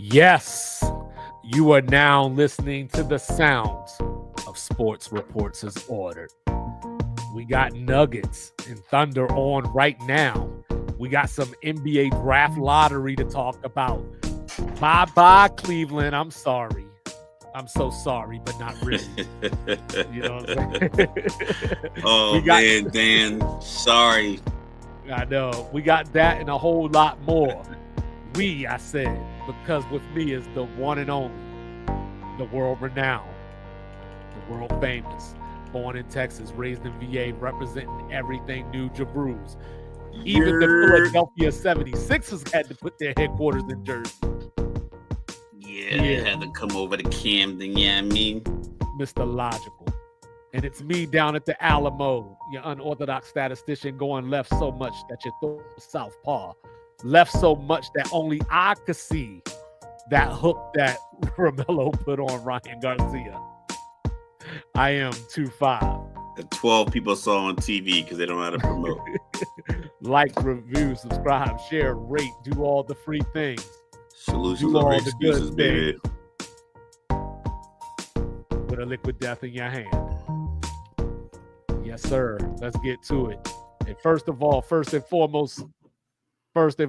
Yes, you are now listening to the sounds of Sports Reports as Ordered. We got Nuggets and Thunder on right now. We got some NBA draft lottery to talk about. Bye-bye, Cleveland. I'm sorry. I'm so sorry, but not really. You know what I'm saying? Oh, man, Dan. Sorry. I know. We got that and a whole lot more. I said, because with me is the one and only, the world renowned, the world famous, born in Texas, raised in VA, representing everything New Jabruz. Even the Philadelphia 76ers had to put their headquarters in Jersey. Yeah, they had to come over to Camden, yeah, I mean. Mr. Logical. And it's me down at the Alamo, your unorthodox statistician going left so much that you throw southpaw. Left so much that only I could see that hook that Romello put on Ryan Garcia. I am 2-5. The 12 people saw on TV because they don't know how to promote. Like, review, subscribe, share, rate, do all the free things. Solutions over excuses, baby. With a liquid death in your hand. Yes, sir. Let's get to it. And first and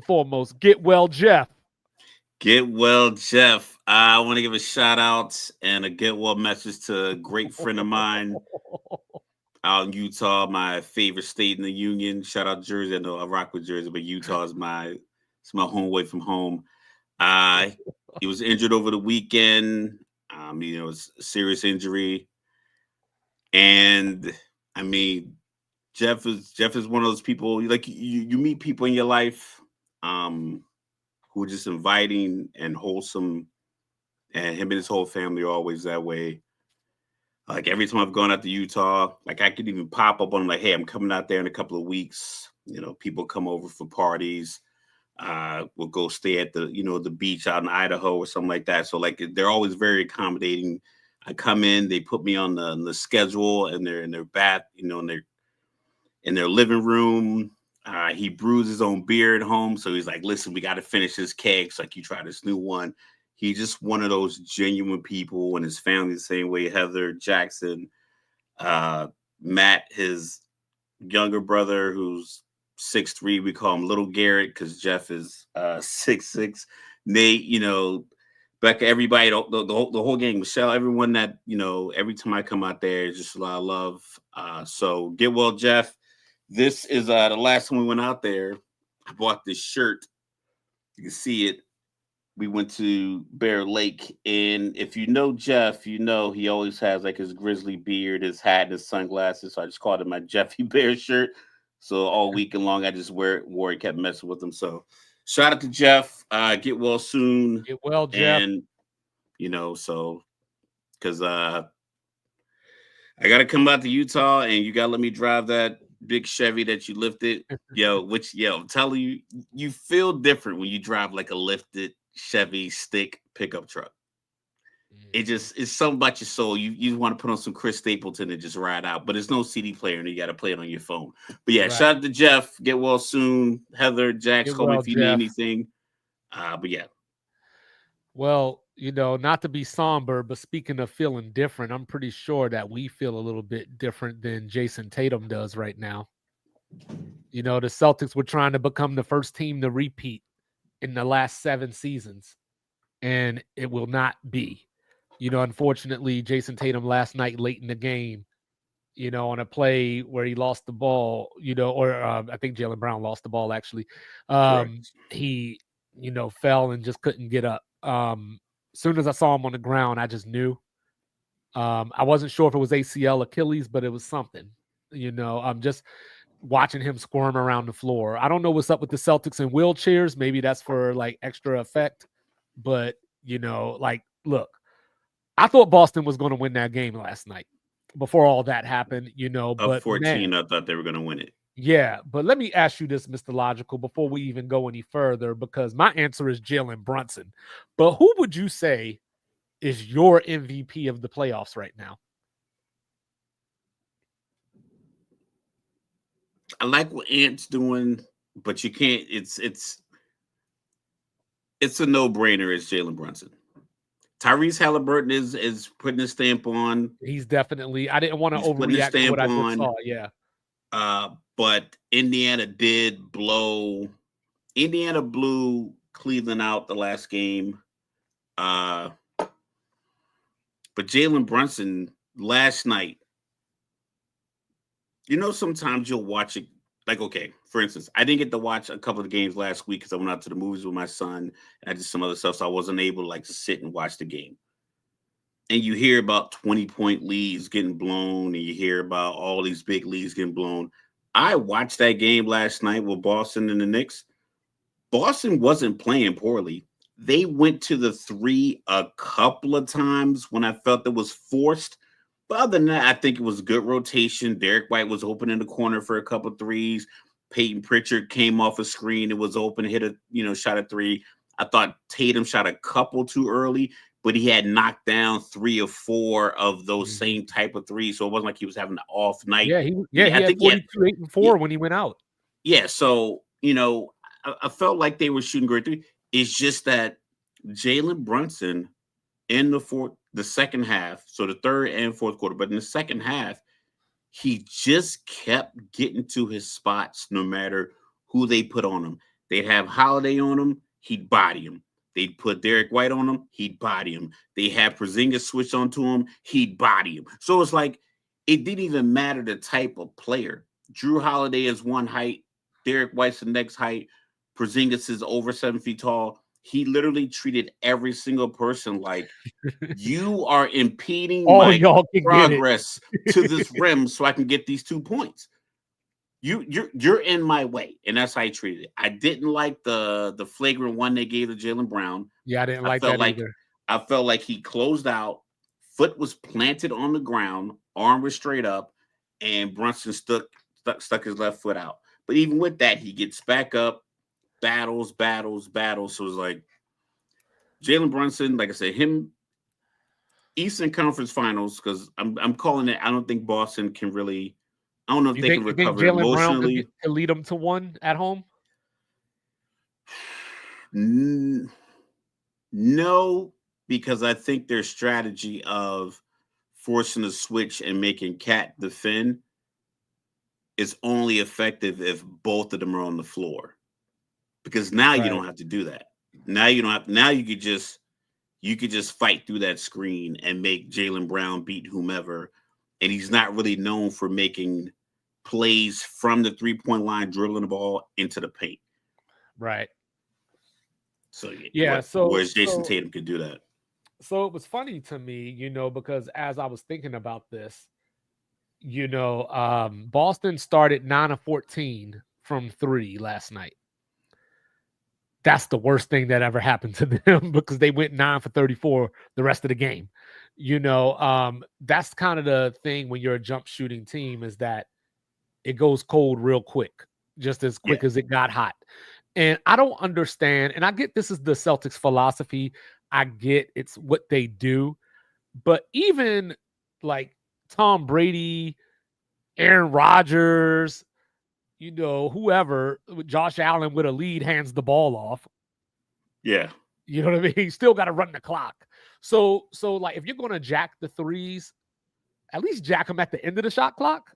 foremost, get well, Jeff. Get well, Jeff. I want to give a shout out and a get well message to a great friend of mine out in Utah, my favorite state in the union. Shout out Jersey. I know I rock with Jersey, but Utah is my home away from home. He was injured over the weekend. It was a serious injury, and I mean, Jeff is one of those people. Like you meet people in your life, who are just inviting and wholesome, and him and his whole family are always that way. Like every time I've gone out to Utah, like I could even pop up on like, hey, I'm coming out there in a couple of weeks. People come over for parties. We'll go stay at the beach out in Idaho or something like that. So like they're always very accommodating. I come in, they put me on the schedule, and they're in their bath, in their living room. He brews his own beer at home, so he's like, "Listen, we got to finish this cake." So like, you try this new one. He's just one of those genuine people, and his family the same way. Heather, Jackson, Matt, his younger brother, who's 6'3", we call him Little Garrett because Jeff is 6'6". Nate, Becca, everybody, the whole gang, Michelle, everyone that every time I come out there, it's just a lot of love. So get well, Jeff. This is the last time we went out there. I bought this shirt. You can see it. We went to Bear Lake, and if you know Jeff, he always has like his grizzly beard, his hat, and his sunglasses. So I just called it my Jeffy Bear shirt. So all weekend long, I just wore it, kept messing with him. So shout out to Jeff. Get well soon. Get well, Jeff. And because I got to come out to Utah, and you got to let me drive that big Chevy that you lifted. I'm telling you, you feel different when you drive like a lifted Chevy stick pickup truck. It's something about your soul. You want to put on some Chris Stapleton and just ride out, but there's no CD player and you got to play it on your phone. But yeah, right. Shout out to Jeff. Get well soon. Heather, Jax, call me if you need anything. But yeah. Well, not to be somber, but speaking of feeling different, I'm pretty sure that we feel a little bit different than Jason Tatum does right now. The Celtics were trying to become the first team to repeat in the last 7 seasons, and it will not be. Unfortunately, Jason Tatum last night late in the game, on a play where he lost the ball, I think Jaylen Brown lost the ball actually. He, fell and just couldn't get up. As soon as I saw him on the ground, I just knew. I wasn't sure if it was ACL, Achilles, but it was something. I'm just watching him squirm around the floor. I don't know what's up with the Celtics in wheelchairs. Maybe that's for like extra effect. But, look, I thought Boston was going to win that game last night before all that happened, Up 14, I thought they were going to win it. Yeah, but let me ask you this, Mr. Logical, before we even go any further, because my answer is Jalen Brunson. But who would you say is your MVP of the playoffs right now? I like what Ant's doing, but you can't. It's It's a no-brainer. It's Jalen Brunson. Tyrese Halliburton is putting a stamp on. He's definitely. I didn't want to He's putting a overreact to what stamp I just on. saw. Yeah. But Indiana did blow. Indiana blew Cleveland out the last game. But Jalen Brunson last night, sometimes you'll watch it. Like, okay, for instance, I didn't get to watch a couple of games last week because I went out to the movies with my son. And I did some other stuff, so I wasn't able to sit and watch the game. And you hear about 20-point leads getting blown, and you hear about all these big leads getting blown. I watched that game last night with Boston and the Knicks. Boston wasn't playing poorly. They went to the three a couple of times when I felt it was forced. But other than that, I think it was good rotation. Derek White was open in the corner for a couple of threes. Peyton Pritchard came off a screen. It was open, hit a, shot a three. I thought Tatum shot a couple too early, but he had knocked down 3 or 4 of those same type of threes. So it wasn't like he was having an off night. He had 42, 8, and 4 when he went out. Yeah, so, I felt like they were shooting great three. It's just that Jalen Brunson in the second half, so the third and fourth quarter, but in the second half, he just kept getting to his spots no matter who they put on him. They'd have Holiday on him, he'd body him. They'd put Derek White on him, he'd body him. They had Porzingis switch onto him, he'd body him. So it's like it didn't even matter the type of player. Drew Holiday is one height, Derek White's the next height, Porzingis is over 7 feet tall. He literally treated every single person like you are impeding my progress to this rim so I can get these 2 points. You're in my way, and that's how he treated it. I didn't like the flagrant one they gave to Jaylen Brown. Yeah, I didn't like that either. I felt like he closed out, foot was planted on the ground, arm was straight up, and Brunson stuck his left foot out. But even with that, he gets back up, battles. So it's like Jalen Brunson, like I said, him Eastern Conference Finals, because I'm calling it. I don't think Boston can really. I don't know if they can recover emotionally. Brown can lead them to one at home. No, because I think their strategy of forcing a switch and making Cat defend is only effective if both of them are on the floor. Because now you don't have to do that. Now you don't have. Now you could just fight through that screen and make Jaylen Brown beat whomever. And he's not really known for making plays from the 3-point line, dribbling the ball into the paint. Right. So whereas Jason Tatum could do that. So it was funny to me, because as I was thinking about this, Boston started 9 of 14 from 3 last night. That's the worst thing that ever happened to them because they went 9 for 34 the rest of the game. That's kind of the thing when you're a jump shooting team is that it goes cold real quick, just as quick as it got hot. And I don't understand, and I get this is the Celtics philosophy. I get it's what they do, but even like Tom Brady, Aaron Rodgers, whoever, Josh Allen with a lead hands the ball off. Yeah. You know what I mean? He's still got to run the clock. So like if you're going to jack the threes, at least jack them at the end of the shot clock.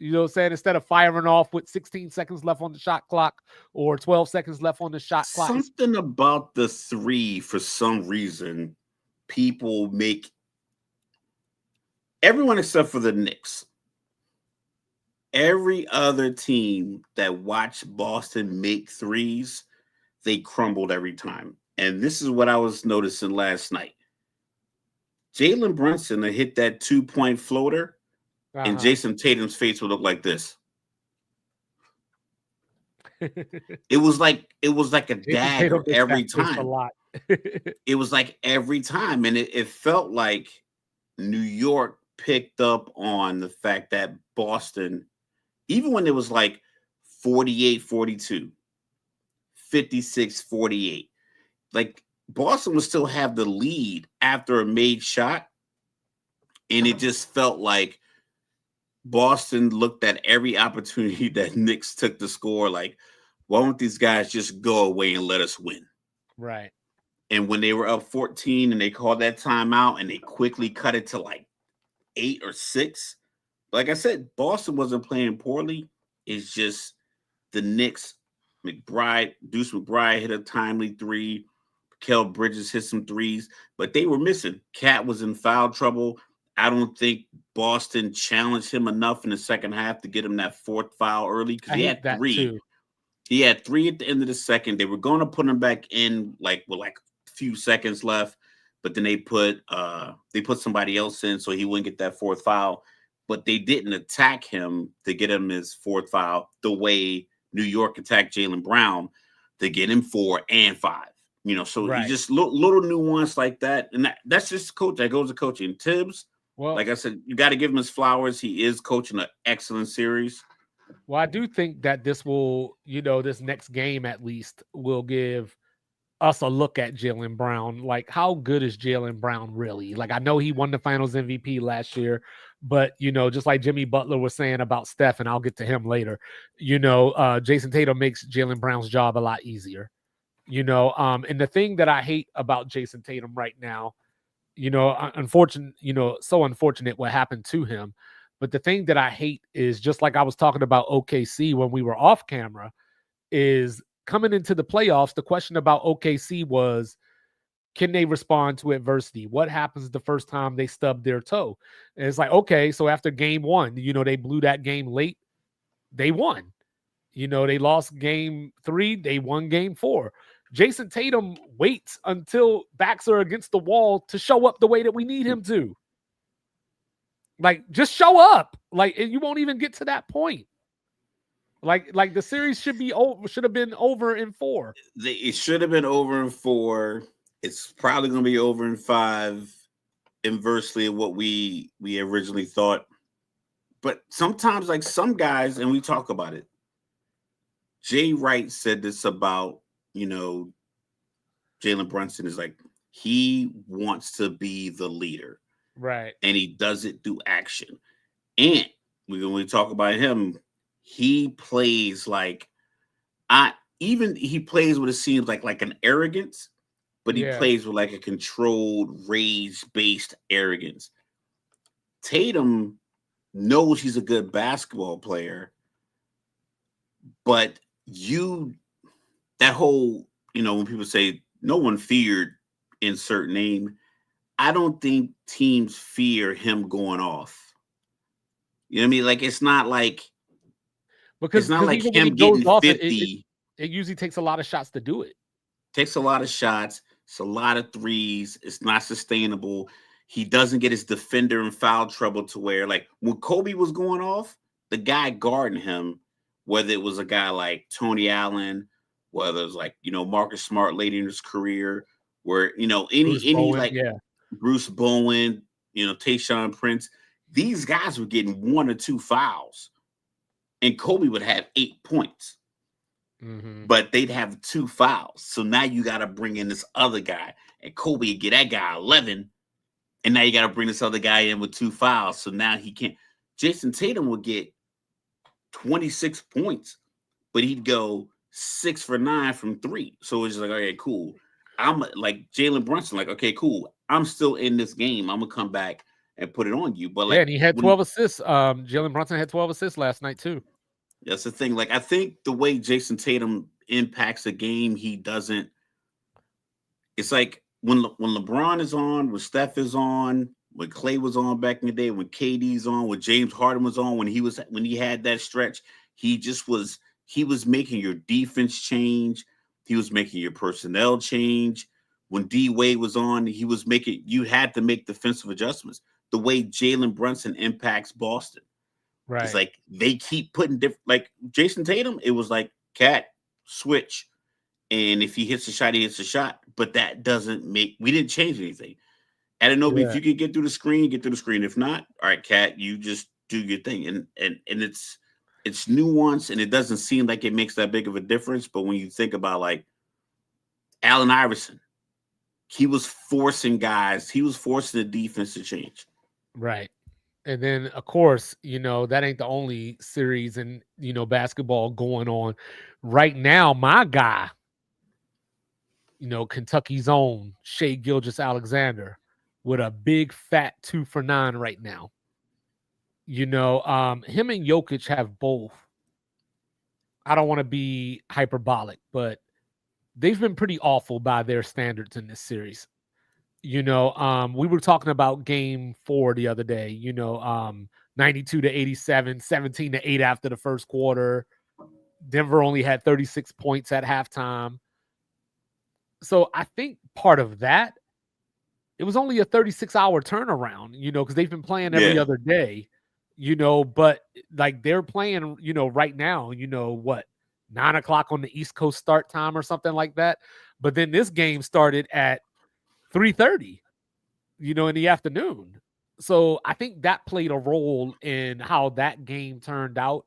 You know what I'm saying? Instead of firing off with 16 seconds left on the shot clock or 12 seconds left on the shot clock. Something about the 3, for some reason, people make everyone except for the Knicks. Every other team that watched Boston make threes, they crumbled every time. And this is what I was noticing last night. Jalen Brunson hit that 2-point floater, and Jason Tatum's face would look like this. It was like a dagger every time. It was like every time, and it felt like New York picked up on the fact that Boston, even when it was like 48-42, 56-48, like Boston would still have the lead after a made shot, and it just felt like Boston looked at every opportunity that Knicks took to score like, why don't these guys just go away and let us win? Right. And when they were up 14 and they called that timeout and they quickly cut it to like 8 or 6, like I said, Boston wasn't playing poorly. It's just the Knicks, Deuce McBride hit a timely three. Kel Bridges hit some threes, but they were missing. Cat was in foul trouble. I don't think Boston challenged him enough in the second half to get him that fourth foul early because I he hate had that three. too. He had three at the end of the second. They were going to put him back in like with like a few seconds left, but then they put somebody else in so he wouldn't get that fourth foul. But they didn't attack him to get him his fourth foul the way New York attacked Jaylen Brown to get him 4 and 5. So you Right. just little nuance like that, and that's just coach. That goes to coaching. Tibbs, Well, like I said, you got to give him his flowers. He is coaching an excellent series. well, I do think that this will, this next game at least will give us a look at Jaylen Brown. Like, how good is Jaylen Brown really? Like, I know he won the Finals MVP last year, but just like Jimmy Butler was saying about Steph, and I'll get to him later. Jason Tatum makes Jaylen Brown's job a lot easier. And the thing that I hate about Jason Tatum right now, unfortunate, so unfortunate what happened to him. But the thing that I hate is just like I was talking about OKC when we were off camera, is coming into the playoffs. The question about OKC was, can they respond to adversity? What happens the first time they stub their toe? And it's like, okay, so after game one, they blew that game late. They won. They lost game 3. They won game 4. Jason Tatum waits until backs are against the wall to show up the way that we need him to. Like, just show up. Like, you won't even get to that point. Like the series should have been over in 4. It should have been over in 4. It's probably going to be over in 5, inversely of what we originally thought. But sometimes, like some guys, and we talk about it. Jay Wright said this about Jalen Brunson is like he wants to be the leader, Right. and he does it through action. And when we talk about him, he plays like he plays what it seems like an arrogance, but he Yeah. plays with like a controlled, rage-based arrogance. Tatum knows he's a good basketball player, but that whole, when people say no one feared insert name, I don't think teams fear him going off. You know what I mean? Like it's not Because like even when he him goes getting off, 50. it usually takes a lot of shots to do it. Takes a lot of shots. It's a lot of threes. It's not sustainable. He doesn't get his defender in foul trouble to where, like, when Kobe was going off, the guy guarding him, whether it was a guy like Tony Allen, whether it was like, Marcus Smart later in his career, where, Bruce any Bowen, like yeah. Bruce Bowen, Tayshaun Prince, these guys were getting 1 or 2 fouls, and Kobe would have 8 points. Mm-hmm. But they'd have 2 fouls. So now you got to bring in this other guy. And Kobe would get that guy 11. And now you got to bring this other guy in with 2 fouls. So now he can't. Jason Tatum would get 26 points, but he'd go 6 for 9 from 3. So it's just like, okay, cool. I'm like Jalen Brunson, like, okay, cool. I'm still in this game. I'm going to come back and put it on you. But Yeah, like, and he had 12 assists. Jalen Brunson had 12 assists last night too. That's the thing. Like, I think the way Jason Tatum impacts a game, he doesn't. It's like when LeBron is on, when Steph is on, when Clay was on back in the day, when KD's on, when James Harden was on, when he had that stretch, he was making your defense change. He was making your personnel change. When D Wade was on, you had to make defensive adjustments. The way Jalen Brunson impacts Boston. Right. It's like they keep putting like Jason Tatum, it was like cat switch. And if he hits a shot, he hits a shot. But that doesn't we didn't change anything. Anunoby, if Yeah. you could get through the screen, get through the screen. If not, all right, cat, you just do your thing. And it's nuanced, and it doesn't seem like it makes that big of a difference. But when you think about like Allen Iverson, he was forcing the defense to change. Right. And then, of course, that ain't the only series in, basketball going on right now. My guy, Kentucky's own Shea Gilgeous-Alexander with a big fat 2 for 9 right now. Him and Jokic have both. I don't want to be hyperbolic, but they've been pretty awful by their standards in this series. We were talking about game 4 the other day, 92 to 87, 17 to 8 after the first quarter. Denver only had 36 points at halftime. So I think part of that, it was only a 36-hour turnaround, because they've been playing every Yeah. other day, but like they're playing, right now, what, 9 o'clock on the East Coast start time or something like that. But then this game started at 3:30, in the afternoon. So I think that played a role in how that game turned out.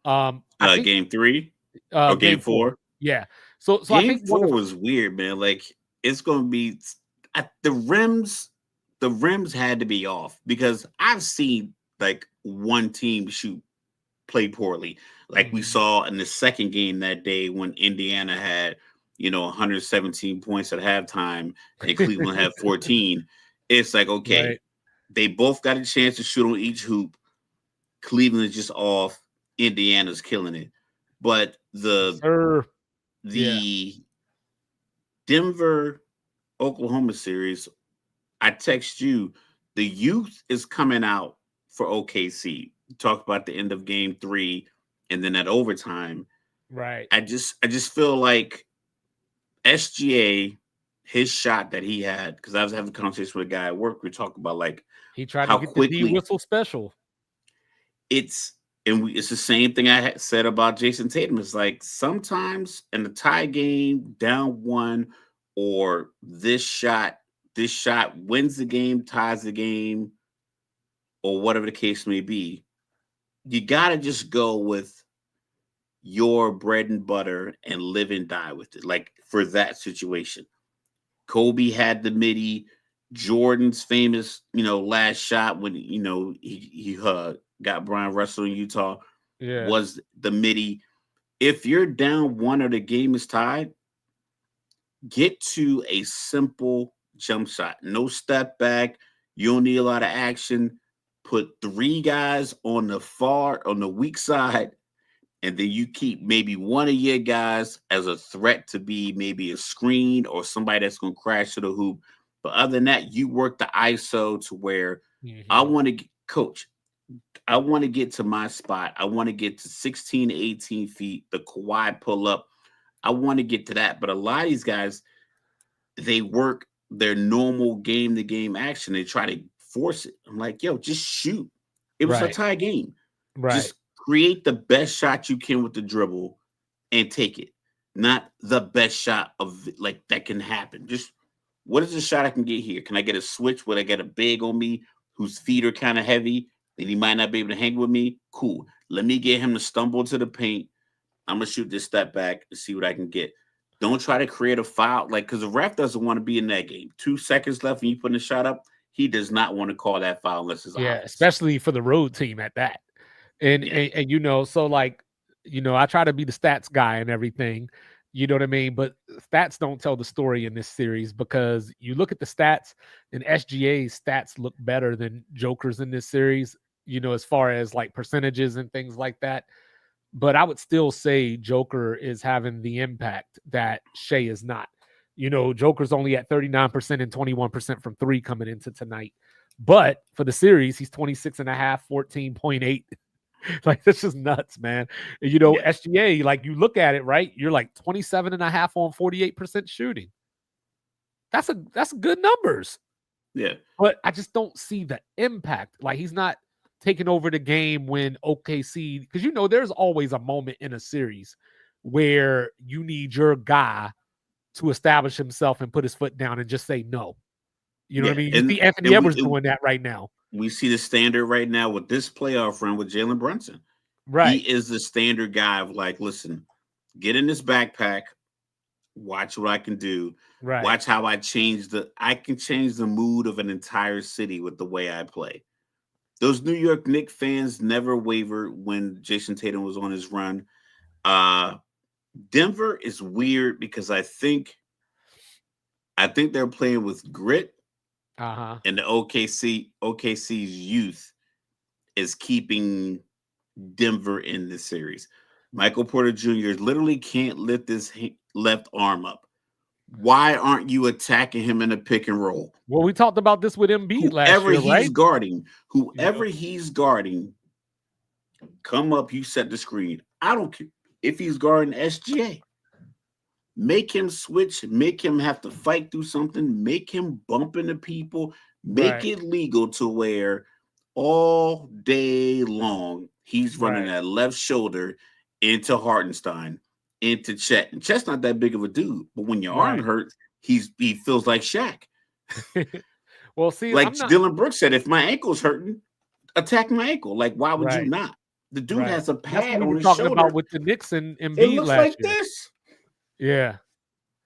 I think Game 3 or game game 4. 4. Yeah. So I Game think one 4 of was weird, man. Like it's gonna be the rims. The rims had to be off because I've seen like one team play poorly, like we Mhm. saw in the second game that day when Indiana had 117 points at halftime and Cleveland had 14. It's like okay, Right. they both got a chance to shoot on each hoop. Cleveland is just off. Indiana's killing it, but Yes, the sir. Yeah. the Denver Oklahoma series, I text you, the youth is coming out for OKC. Talk about the end of game 3 and then at overtime. Right. I just feel like SGA, his shot that he had, because I was having a conversation with a guy at work, we talk about like He tried to how get the D quickly whistle special. it's it's the same thing I had said about Jason Tatum. It's like sometimes in the tie game, down one, or this shot wins the game, ties the game, or whatever the case may be. You gotta just go with your bread and butter and live and die with it. Like for that situation, Kobe had the midi. Jordan's famous, last shot when he got Brian Russell in Utah Yeah. was the midi. If you're down one or the game is tied, get to a simple jump shot. No step back. You don't need a lot of action. Put 3 guys on the weak side, and then you keep maybe one of your guys as a threat to be maybe a screen or somebody that's going to crash to the hoop. But other than that, you work the ISO to where I Mhm. want to coach. I want to get to my spot. I want to get to 16 to 18 feet, the Kawhi pull up. I want to get to that. But a lot of these guys, they work their normal game to game action. They try to force it. I'm like, yo, just shoot. It was a Right. tie game. Right. Just create the best shot you can with the dribble and take it. Not the best shot of like that can happen. Just what is the shot I can get here? Can I get a switch? Would I get a big on me whose feet are kind of heavy and he might not be able to hang with me? Cool. Let me get him to stumble to the paint. I'm gonna shoot this step back and see what I can get. Don't try to create a foul, like because the ref doesn't want to be in that game. 2 seconds left and you put a shot up. He does not want to call that foul unless it's Yeah, obvious. especially for the road team at that. And Yeah, and so like, I try to be the stats guy and everything, you know what I mean? But stats don't tell the story in this series because you look at the stats and SGA's stats look better than Joker's in this series, as far as like percentages and things like that. But I would still say Joker is having the impact that Shea is not. Joker's only at 39% and 21% from 3 coming into tonight. But for the series, he's 26 and a half, 14.8. Like, that's just nuts, man. yeah, SGA, like you look at it, right? You're like 27 and a half on 48% shooting. That's good numbers. yeah, But I just don't see the impact. Like he's not taking over the game when OKC, because there's always a moment in a series where you need your guy to establish himself and put his foot down and just say no. You know what yeah. I mean? You And see Anthony and Edwards doing that right now. we see the standard right now with this playoff run with Jalen Brunson. He Right. is the standard guy of like, listen, get in this backpack, watch what I can do, Right. watch how I can change the mood of an entire city with the way I play. Those New York Knicks fans never wavered when Jason Tatum was on his run. Uh Denver is weird because I think I think they're playing with grit, Uh-huh. and the OKC's youth is keeping Denver in this series. Michael Porter Jr. literally can't lift his left arm up. Why aren't you attacking him in a pick and roll? Well, we talked about this with Embiid last Whoever year, he's right? guarding, You know, come up, you set the screen. I don't care if he's guarding SGA. Make him switch, make him have to fight through something, make him bump into people, make right, it legal to where all day long he's running right, that left shoulder into Hartenstein, into Chet. And Chet's not that big of a dude, but when your arm right. hurts, he feels like Shaq. Well, see, Like I'm not Dylan Brooks said, if my ankle's hurting, attack my ankle. Like, why would you right, not? The dude right. has a That's what pad we on were his talking about shoulder. with the Knicks and It Embiid looks last like year. this. Yeah.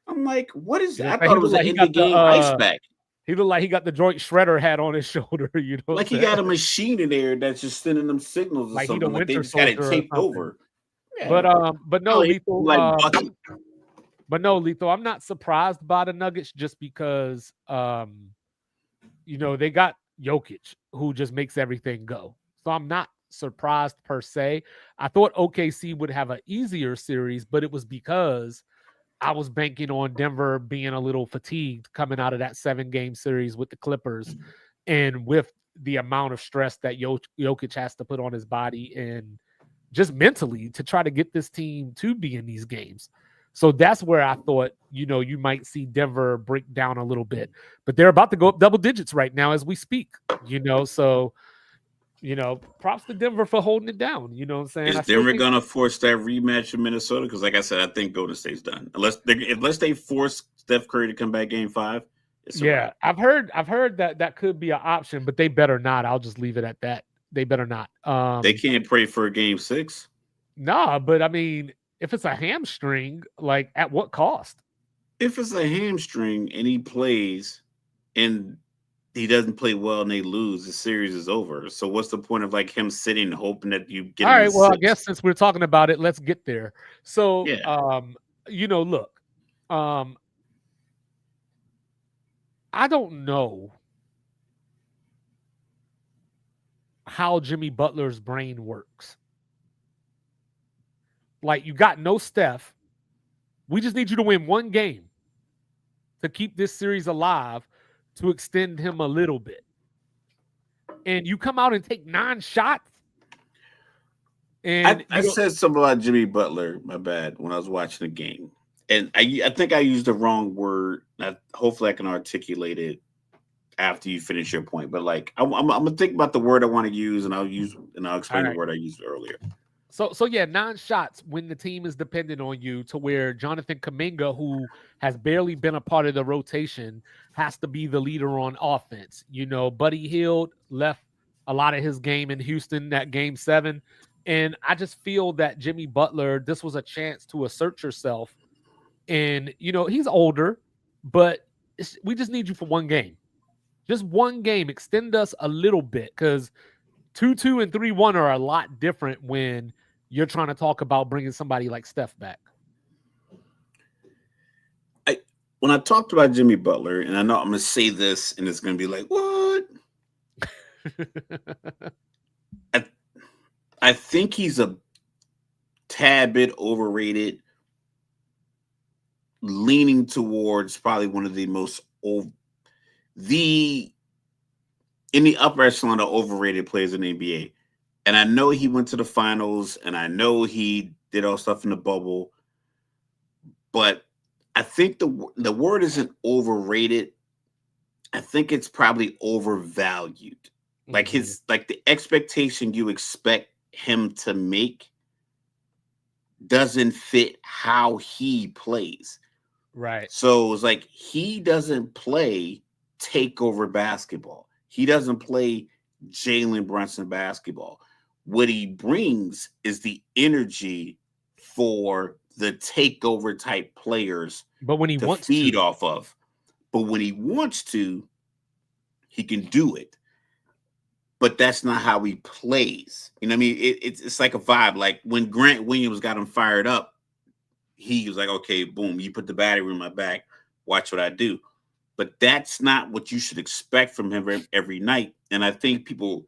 I'm like, what is You that? know, I so he thought it looked was an like he end of got the game ice pack. he looked like he got the joint shredder hat on his shoulder, you know what I'm Like he saying? got a machine in there that's just sending them signals or Like he the something. Like they winter just got it soldier or taped something. over. Yeah. But no, Oh, he Lethal. like Bucky. But no, Lethal. I'm not surprised by the Nuggets just because they got Jokic who just makes everything go. So I'm not surprised per se. I thought OKC would have an easier series, but it was because I was banking on Denver being a little fatigued coming out of that 7-game series with the Clippers and with the amount of stress that Jokic has to put on his body and just mentally to try to get this team to be in these games. So that's where I thought, you might see Denver break down a little bit. But they're about to go up double digits right now as we speak, so props to Denver for holding it down. You know what I'm saying? Is I still Denver think gonna force that rematch in Minnesota? Because, like I said, I think Golden State's done. Unless they force Steph Curry to come back Game 5, it's a yeah, wrap. I've heard that could be an option, but they better not. I'll just leave it at that. They better not. They can't pray for a Game 6. Nah, but I mean, if it's a hamstring, like at what cost? If it's a hamstring and he plays and he doesn't play well and they lose, the series is over. So what's the point of like him sitting hoping that you get All him in right, well, I 6? guess since we're talking about it, let's get there. So, Yeah. look, um, I don't know how Jimmy Butler's brain works. Like, you got no Steph. We just need you to win one game to keep this series alive to extend him a little bit. And you come out and take 9 shots. And I said something about Jimmy Butler, my bad, when I was watching the game. And I think I used the wrong word. Hopefully I can articulate it after you finish your point. But like I'm gonna think about the word I want to use and I'll all explain the right. word I used earlier. So yeah, 9 shots when the team is dependent on you to where Jonathan Kuminga, who has barely been a part of the rotation, has to be the leader on offense. Buddy Hield left a lot of his game in Houston, that game 7. And I just feel that Jimmy Butler, this was a chance to assert yourself. And, he's older, but we just need you for one game. Just one game. Extend us a little bit because 2-2 and 3-1 are a lot different when you're trying to talk about bringing somebody like Steph back. When I talked about Jimmy Butler, and I know I'm gonna say this, and it's gonna be like, what? I think he's a tad bit overrated, leaning towards probably one of the most the in the upper echelon of overrated players in the NBA. And I know he went to the finals, and I know he did all stuff in the bubble, but I think the word isn't overrated. I think it's probably overvalued. Like the expectation you expect him to make doesn't fit how he plays. Right. So it's like he doesn't play takeover basketball. He doesn't play Jalen Brunson basketball. What he brings is the energy for the takeover type players But when he to wants feed to. off of. But when he wants to, he can do it. But that's not how he plays. You know what I mean? It's like a vibe. Like when Grant Williams got him fired up, he was like, okay, boom, you put the battery in my back. Watch what I do. but that's not what you should expect from him every night. And I think people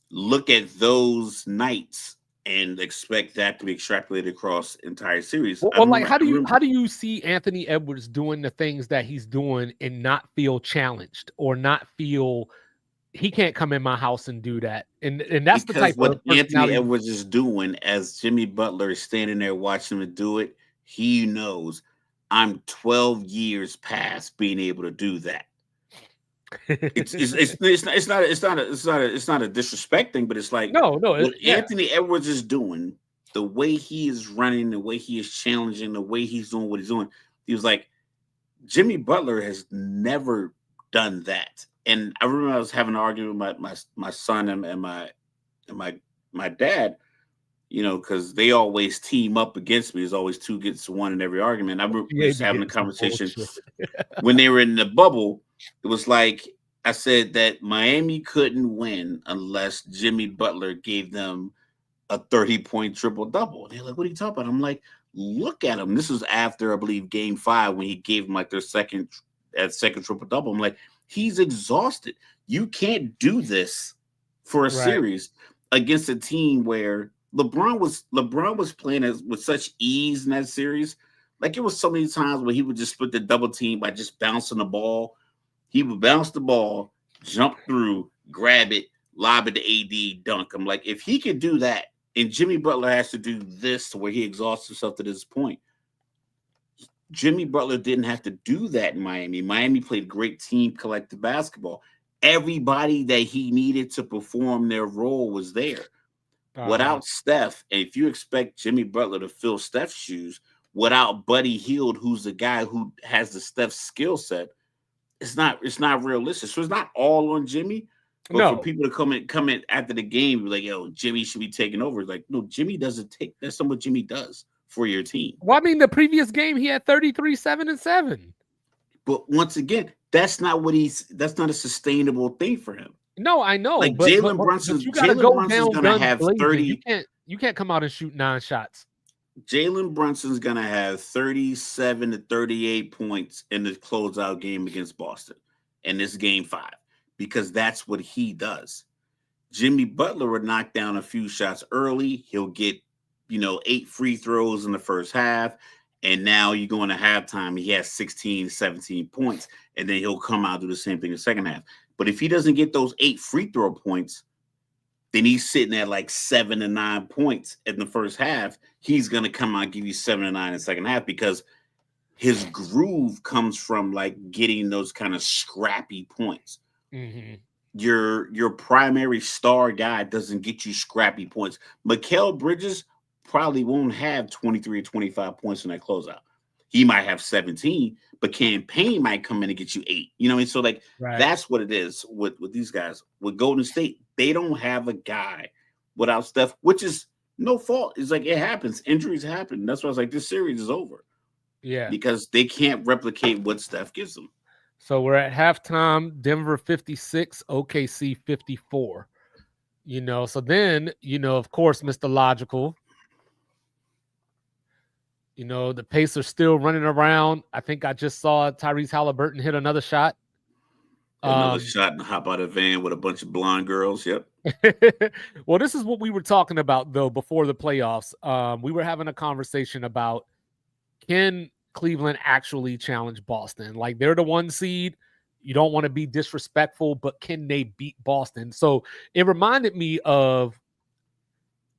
look at those nights and expect that to be extrapolated across the entire series. Well, like how do you see Anthony Edwards doing the things that he's doing and not feel challenged or not feel he can't come in my house and do that? And that's the Because type what of Anthony personality. Edwards is doing, as Jimmy Butler is standing there watching him do it, he knows I'm 12 years past being able to do that. It's not a disrespect thing, but it's like No, what yeah, Anthony Edwards is doing, the way he is running, the way he is challenging, the way he's doing what he's doing. He was like, Jimmy Butler has never done that. And I remember I was having an argument with my son and my dad, because they always team up against me. There's always two against one in every argument. I remember we yeah, was be having a getting some conversation bullshit. when they were in the bubble. It was like I said that Miami couldn't win unless Jimmy Butler gave them a 30-point triple double. They're like, "What are you talking about?" I'm like, "Look at him." This was after, I believe, Game 5 when he gave them like their second triple double. I'm like, he's exhausted. You can't do this for a Right. series against a team where LeBron was playing with such ease in that series. Like, it was so many times where he would just split the double team by just bouncing the ball. He would bounce the ball, jump through, grab it, lob it to AD, dunk. I'm like, if he could do that, and Jimmy Butler has to do this to where he exhausts himself to this point. Jimmy Butler didn't have to do that in Miami. Miami played great team collective basketball. Everybody that he needed to perform their role was there. Uh-huh. Without Steph, and if you expect Jimmy Butler to fill Steph's shoes, without Buddy Hield, who's the guy who has the Steph skill set, it's not realistic. So it's not all on Jimmy, but for No. people to come in after the game, be like, "Yo, Jimmy should be taking over." It's like, no, Jimmy doesn't take. That's not what Jimmy does for your team. Well, I mean, the previous game he had 33, 7, and 7. But once again, that's not what he's. That's not a sustainable thing for him. No, I know, Like but Jalen but Brunson, you got to Jalen go Brunson's down gonna guns have blazing. 30. You can't come out and shoot 9 shots. Jalen Brunson's gonna have 37 to 38 points in the closeout game against Boston, in this game 5, because that's what he does. Jimmy Butler would knock down a few shots early. He'll get, 8 free throws in the first half. And now you go into halftime, he has 16, 17 points. And then he'll come out and do the same thing in the second half. But if he doesn't get those 8 free throw points, then he's sitting at like 7 to 9 points in the first half. He's going to come out and give you 7 to 9 in the second half because his groove comes from like getting those kind of scrappy points. Mm-hmm. Your primary star guy doesn't get you scrappy points. Mikal Bridges probably won't have 23 or 25 points in that closeout. He might have 17, but Campaign might come in and get you 8. You know what I mean? So like Right. that's what it is with these guys. With Golden State, they don't have a guy without Steph, which is no fault. It's like it happens. Injuries happen. That's why I was like, this series is over. Yeah. Because they can't replicate what Steph gives them. So we're at halftime, Denver 56, OKC 54. So then, of course, Mr. Logical, the Pacers still running around. I think I just saw Tyrese Halliburton hit another shot. Another shot and hop out of the van with a bunch of blonde girls. Yep. Well, this is what we were talking about, though, before the playoffs. We were having a conversation about, can Cleveland actually challenge Boston? Like, they're the 1 seed. You don't want to be disrespectful, but can they beat Boston? So it reminded me of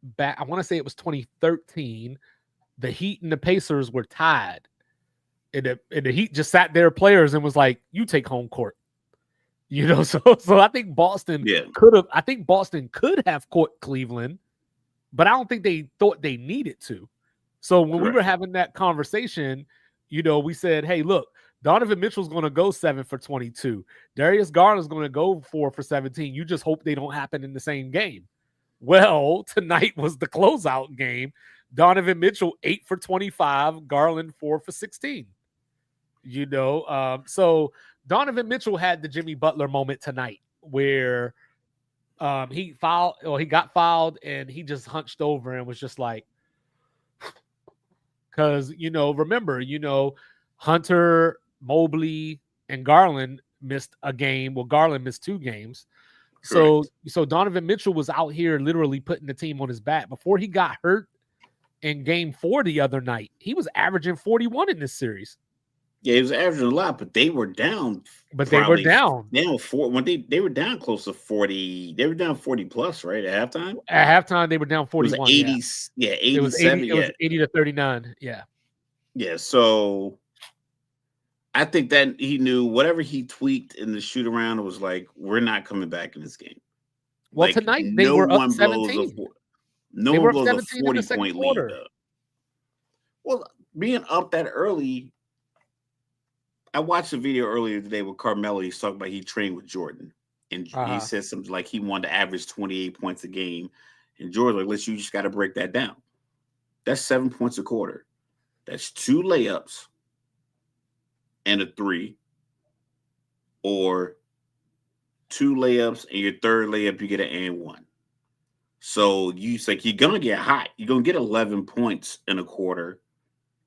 back, I want to say it was 2013. The Heat and the Pacers were tied. And the Heat just sat their players and was like, you take home court. So I think Boston could have caught Cleveland, but I don't think they thought they needed to. So when we were having that conversation, we said, hey, look, Donovan Mitchell's going to go 7 for 22. Darius Garland's going to go 4 for 17. You just hope they don't happen in the same game. Well, tonight was the closeout game. Donovan Mitchell 8 for 25, Garland 4 for 16. So Donovan Mitchell had the Jimmy Butler moment tonight where he got fouled and he just hunched over and was just like, because remember, Hunter, Mobley, and Garland missed a game. Well, Garland missed 2 games. Correct. So Donovan Mitchell was out here literally putting the team on his back before he got hurt in game 4 the other night. He was averaging 41 in this series. Yeah, he was averaging a lot, but they were down. But they were down. When they were down close to 40. They were down 40 plus, right? At halftime? At halftime, they were down 41. It was 80, yeah, 87. It was 80 to 39. Yeah. Yeah, so I think that he knew whatever he tweaked in the shoot around was like, we're not coming back in this game. Well, tonight they were up 17. No one blows a 40-point lead. Well, being up that early, I watched a video earlier today with Carmelo. He's talking about he trained with Jordan. And he said something like he wanted to average 28 points a game. And Jordan like, listen, you just got to break that down. That's 7 points a quarter. That's 2 layups and a 3, or 2 layups and your third layup, you get an and 1. So you're gonna get hot. You're gonna get 11 points in a quarter,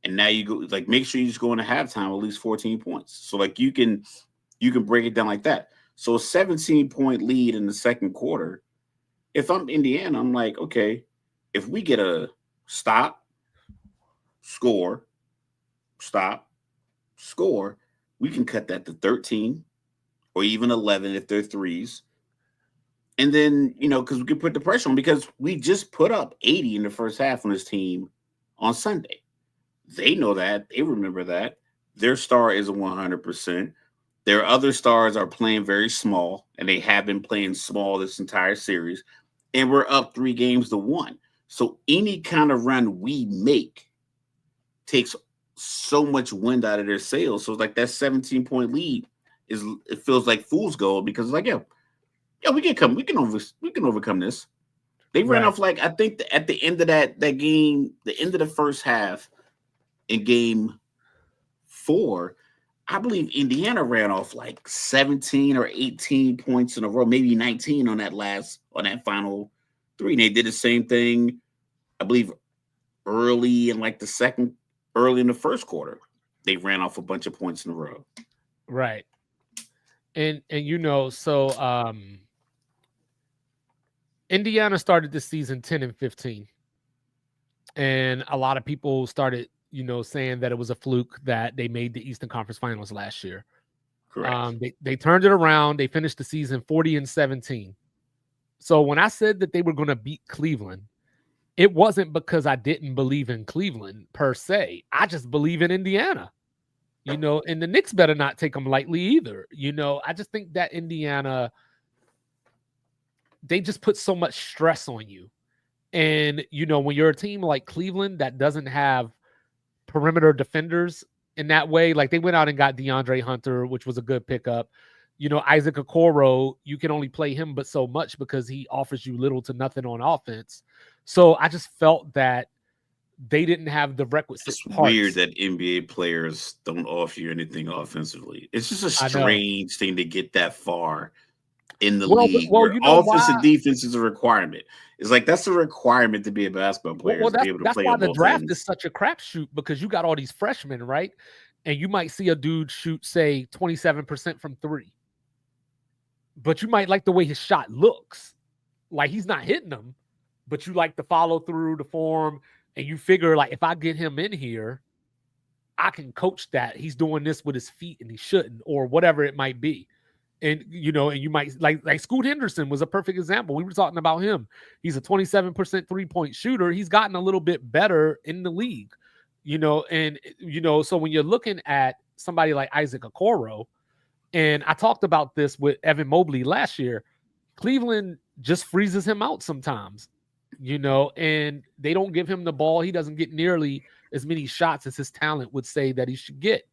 and now you go like make sure you just go into halftime at least 14 points. So like you can break it down like that. So a 17-point lead in the second quarter. If I'm Indiana, I'm like, okay, if we get a stop, score, stop, score, we can cut that to 13 or even 11 if they're threes. And then, because we can put the pressure on, because we just put up 80 in the first half on this team on Sunday. They know that. They remember that. Their star isn't 100%. Their other stars are playing very small, and they have been playing small this entire series. And we're up 3 games to 1. So any kind of run we make takes so much wind out of their sails. So it's like that 17-point lead it feels like fool's gold, because it's like, yeah, we can overcome this. They ran off like, I think at the end of that game, the end of the first half in game 4, I believe Indiana ran off like 17 or 18 points in a row, maybe 19 on that final 3. And they did the same thing, I believe, early in the first quarter. They ran off a bunch of points in a row. Right. And so Indiana started this season 10-15. And a lot of people started, saying that it was a fluke that they made the Eastern Conference Finals last year. Correct. They turned it around. They finished the season 40-17. So when I said that they were going to beat Cleveland, it wasn't because I didn't believe in Cleveland per se. I just believe in Indiana, and the Knicks better not take them lightly either. I just think that Indiana, they just put so much stress on you. And, when you're a team like Cleveland that doesn't have perimeter defenders in that way, like they went out and got DeAndre Hunter, which was a good pickup. Isaac Okoro, you can only play him but so much because he offers you little to nothing on offense. So I just felt that they didn't have the requisite parts. It's weird that NBA players don't offer you anything offensively. It's just a strange thing to get that far in the league. Where offense and defense is a requirement. It's like that's a requirement to be a basketball player. Well, that's why the draft is such a crapshoot, because you got all these freshmen, right? And you might see a dude shoot, say, 27% from 3. But you might like the way his shot looks. Like he's not hitting them, but you like the follow through, the form, and you figure like if I get him in here, I can coach that. He's doing this with his feet and he shouldn't, or whatever it might be. And and you might like Scoot Henderson was a perfect example. We were talking about him. He's a 27% 3-point shooter. He's gotten a little bit better in the league, so when you're looking at somebody like Isaac Okoro, and I talked about this with Evan Mobley last year, Cleveland just freezes him out sometimes, and they don't give him the ball. He doesn't get nearly as many shots as his talent would say that he should get.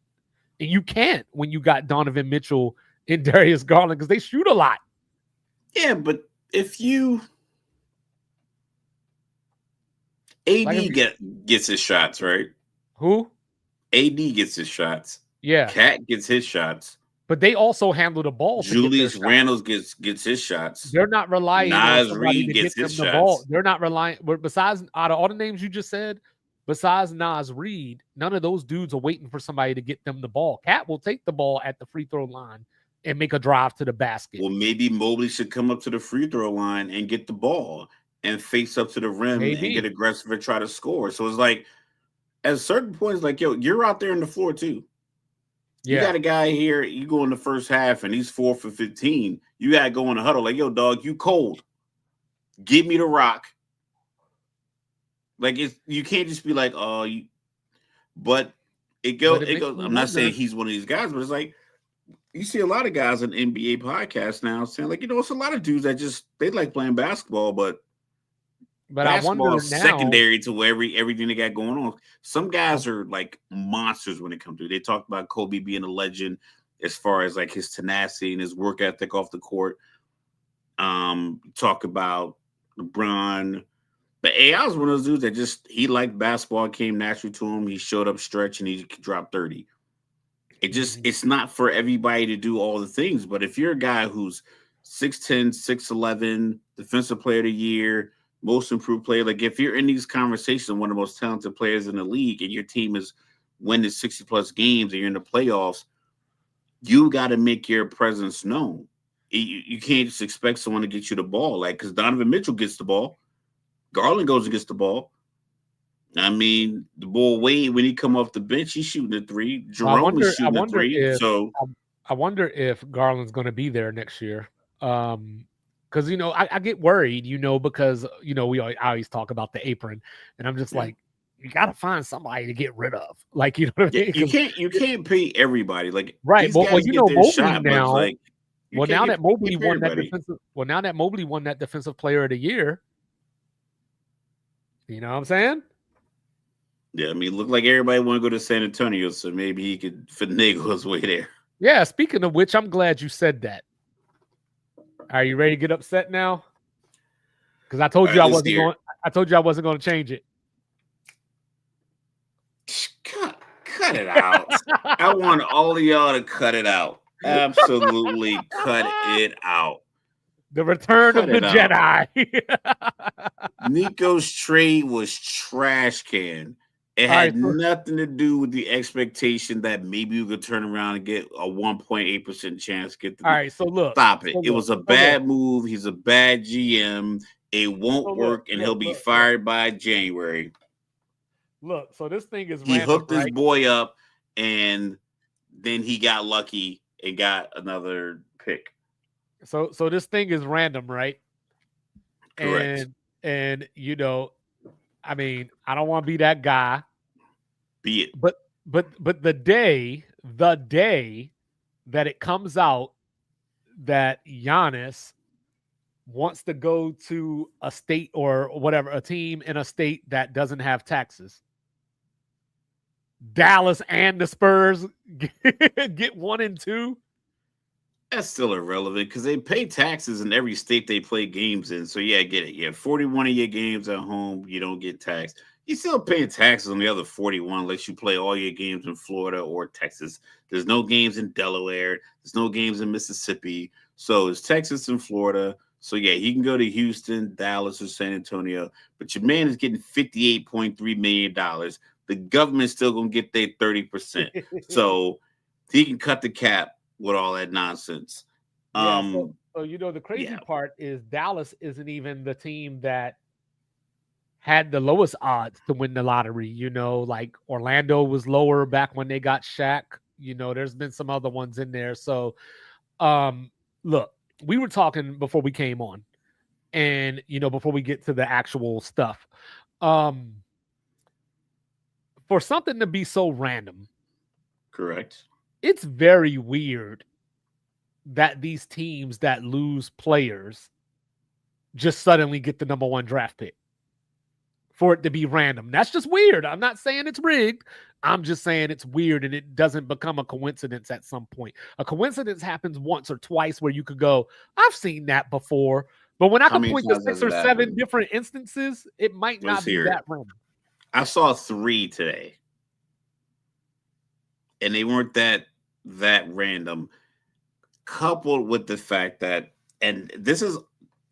And you can't when you got Donovan Mitchell and Darius Garland, because they shoot a lot. Yeah, but if you AD gets his shots, right? Who? AD gets his shots. Yeah. Cat gets his shots. But they also handle the ball. Julius Randle gets his shots. They're not relying on somebody Reed to gets get them his the shots. ball. They're not relying. Besides, out of all the names you just said, besides Nas Reed, none of those dudes are waiting for somebody to get them the ball. Cat will take the ball at the free throw line and make a drive to the basket. Well, maybe Mobley should come up to the free throw line and get the ball and face up to the rim and get Maybe. aggressive and try to score. So it's like at certain points, like, yo, you're out there on the floor too. You got Yeah. a guy here, you go in the first half and he's 4 for 15. You got to go in the huddle like, yo, dog, you cold. Give me the rock. Like, you can't just be like, oh, but it But it makes goes. me I'm not saying wonder. he's one of these guys, but it's like you see a lot of guys on NBA podcasts now saying, like, it's a lot of dudes that just they like playing basketball, but But I basketball wonder is now. secondary to everything they got going on. Some guys are like monsters when it comes to it. They talked about Kobe being a legend as far as like his tenacity and his work ethic off the court. Talk about LeBron. But AI was one of those dudes that just he liked basketball, came natural to him. He showed up stretch and he dropped 30. Mhm. It's not for everybody to do all the things. But if you're a guy who's 6'10, 6'11, defensive player of the year, most improved player, like if you're in these conversations, one of the most talented players in the league, and your team is winning 60 plus games and you're in the playoffs, you got to make your presence known. You can't just expect someone to get you the ball, like because Donovan Mitchell gets the ball, Garland goes and gets the ball. I mean, the boy Wade, when he come off the bench, he's shooting a three. Well, I Jerome is wonder. I shooting a wonder three. if. So I, I wonder if Garland's going to be there next year. Because I get worried. Because I always talk about the apron, and I'm just yeah, like, you got to find somebody to get rid of. Like, you know what I yeah, mean? you 'Cause can't pay everybody. Like right. these Well, guys get their Mobley shot, but it's now. like you can't get you can't pay everybody. Now that Mobley won that defensive player of the year, you know what I'm saying? Yeah, I mean, look like everybody want to go to San Antonio, so maybe he could finagle his way there. Yeah. Speaking of which, I'm glad you said that. Are you ready to get upset now? Because I All told you right, I let's wasn't hear it. going. I told you I wasn't going to change it. Cut it out. I want all of y'all to cut it out. Absolutely cut it out. The return Cut of the it out. Jedi. Nico's trade was trash can. It All right, had so nothing to do with the expectation that maybe we could turn around and get a 1.8% chance to get all the right, so look, stop it. so It look, was a so look, bad move. He's a bad GM. It so won't look, work and he'll look, be look, look, fired by January. look. So this thing is He random, hooked his right? boy up and then he got lucky and got another pick. So this thing is random, right? Correct. And I mean, I don't want to be that guy, Be it. but but the day that it comes out that Giannis wants to go to a state or whatever, a team in a state that doesn't have taxes. Dallas and the Spurs get 1 and 2. That's still irrelevant because they pay taxes in every state they play games in. So yeah, I get it. Yeah, 41 of your games at home, you don't get taxed. You still paying taxes on the other 41 unless you play all your games in Florida or Texas. There's no games in Delaware. There's no games in Mississippi. So it's Texas and Florida. So yeah, he can go to Houston, Dallas, or San Antonio. But your man is getting $58.3 million. The government's still gonna get their 30%. So he can cut the cap with all that nonsense. Yeah, so the crazy Yeah, part is Dallas isn't even the team that had the lowest odds to win the lottery. Like Orlando was lower back when they got Shaq. There's been some other ones in there. So, look, we were talking before we came on, and before we get to the actual stuff, um, for something to be so random, correct. it's very weird that these teams that lose players just suddenly get the number one draft pick. For it to be random. That's just weird. I'm not saying it's rigged. I'm just saying it's weird and it doesn't become a coincidence at some point. A coincidence happens once or twice where you could go, I've seen that before. But when I How could many point to times has 6 it or 7 happened? different instances, it might Let's not be hear it. that random. I saw 3 today, and they weren't that random. Coupled with the fact that, and this is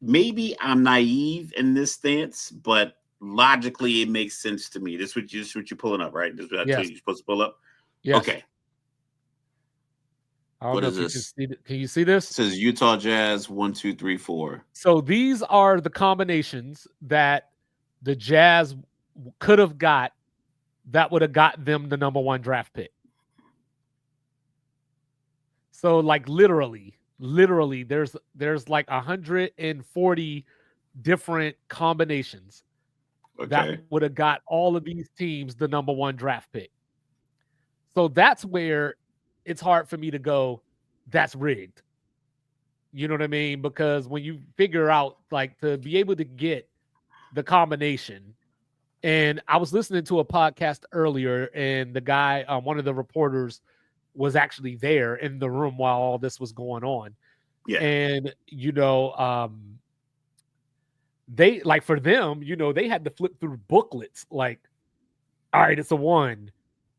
maybe I'm naive in this stance, but logically it makes sense to me. This is what you're pulling up, right? This is what I told Yes. you you're supposed to pull up. Yes. Okay. I don't What know is if you can this? see it. Can you see this? It says Utah Jazz 1, 2, 3, 4. So these are the combinations that the Jazz could have got that would have got them the number 1 draft pick. So like literally, there's like 140 different combinations that Okay. would have got all of these teams the number 1 draft pick. So that's where it's hard for me to go, that's rigged. You know what I mean? Because when you figure out, like, to be able to get the combination, and I was listening to a podcast earlier, and the guy, one of the reporters, was actually there in the room while all this was going on. Yeah. And, they, like, for them, they had to flip through booklets, like, all right, it's a 1,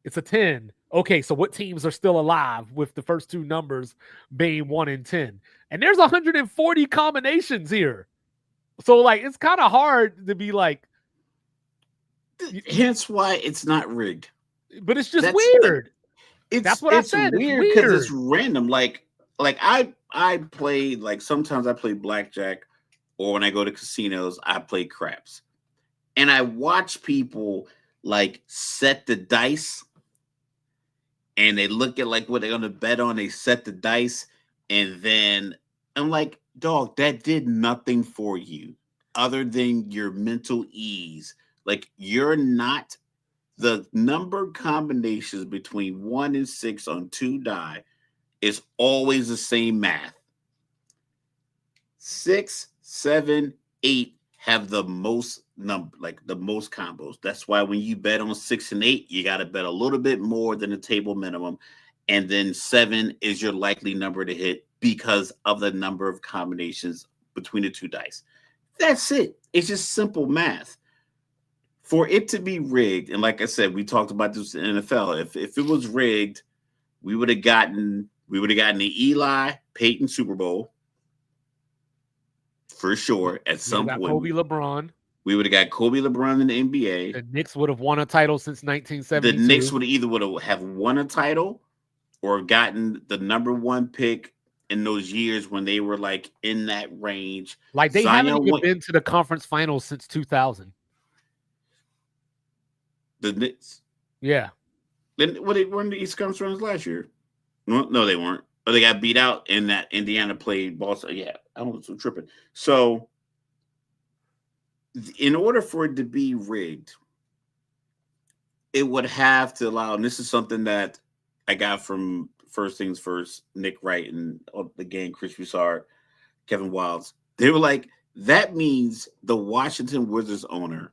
it's a 10. Okay, so what teams are still alive with the first 2 numbers being 1 and 10? And there's 140 combinations here. So, like, it's kind of hard to be like. Hence why it's not rigged. But it's just That's weird. That's it's what I said. It's weird because it's weird. random. Like I play, like, sometimes I play blackjack, or when I go to casinos, I play craps. And I watch people like set the dice, and they look at like what they're gonna bet on, they set the dice, and then I'm like, dog, that did nothing for you other than your mental ease. Like, you're not the number combinations between 1 and 6 on 2 die is always the same math. 6, 7, 8 have the most the most combos. That's why when you bet on 6 and 8, you got to bet a little bit more than the table minimum. And then 7 is your likely number to hit because of the number of combinations between the 2 dice. That's it. It's just simple math. For it to be rigged, and like I said, we talked about this in the NFL. If it was rigged, we would have gotten the Eli Peyton Super Bowl for sure. At some point, Kobe LeBron. We would have got Kobe LeBron in the NBA. The Knicks would have won a title since 1972. The Knicks would have won a title or gotten the number 1 pick in those years when they were like in that range. Like, they haven't even been to the conference finals since 2000. The Knicks. Yeah. Then what they were in the East Conference Finals last year? No, they weren't. But they got beat out in that Indiana played Boston. Yeah, I was tripping. So, in order for it to be rigged, it would have to allow, and this is something that I got from First Things First, Nick Wright, and the gang, Chris Broussard, Kevin Wildes. They were like, that means the Washington Wizards owner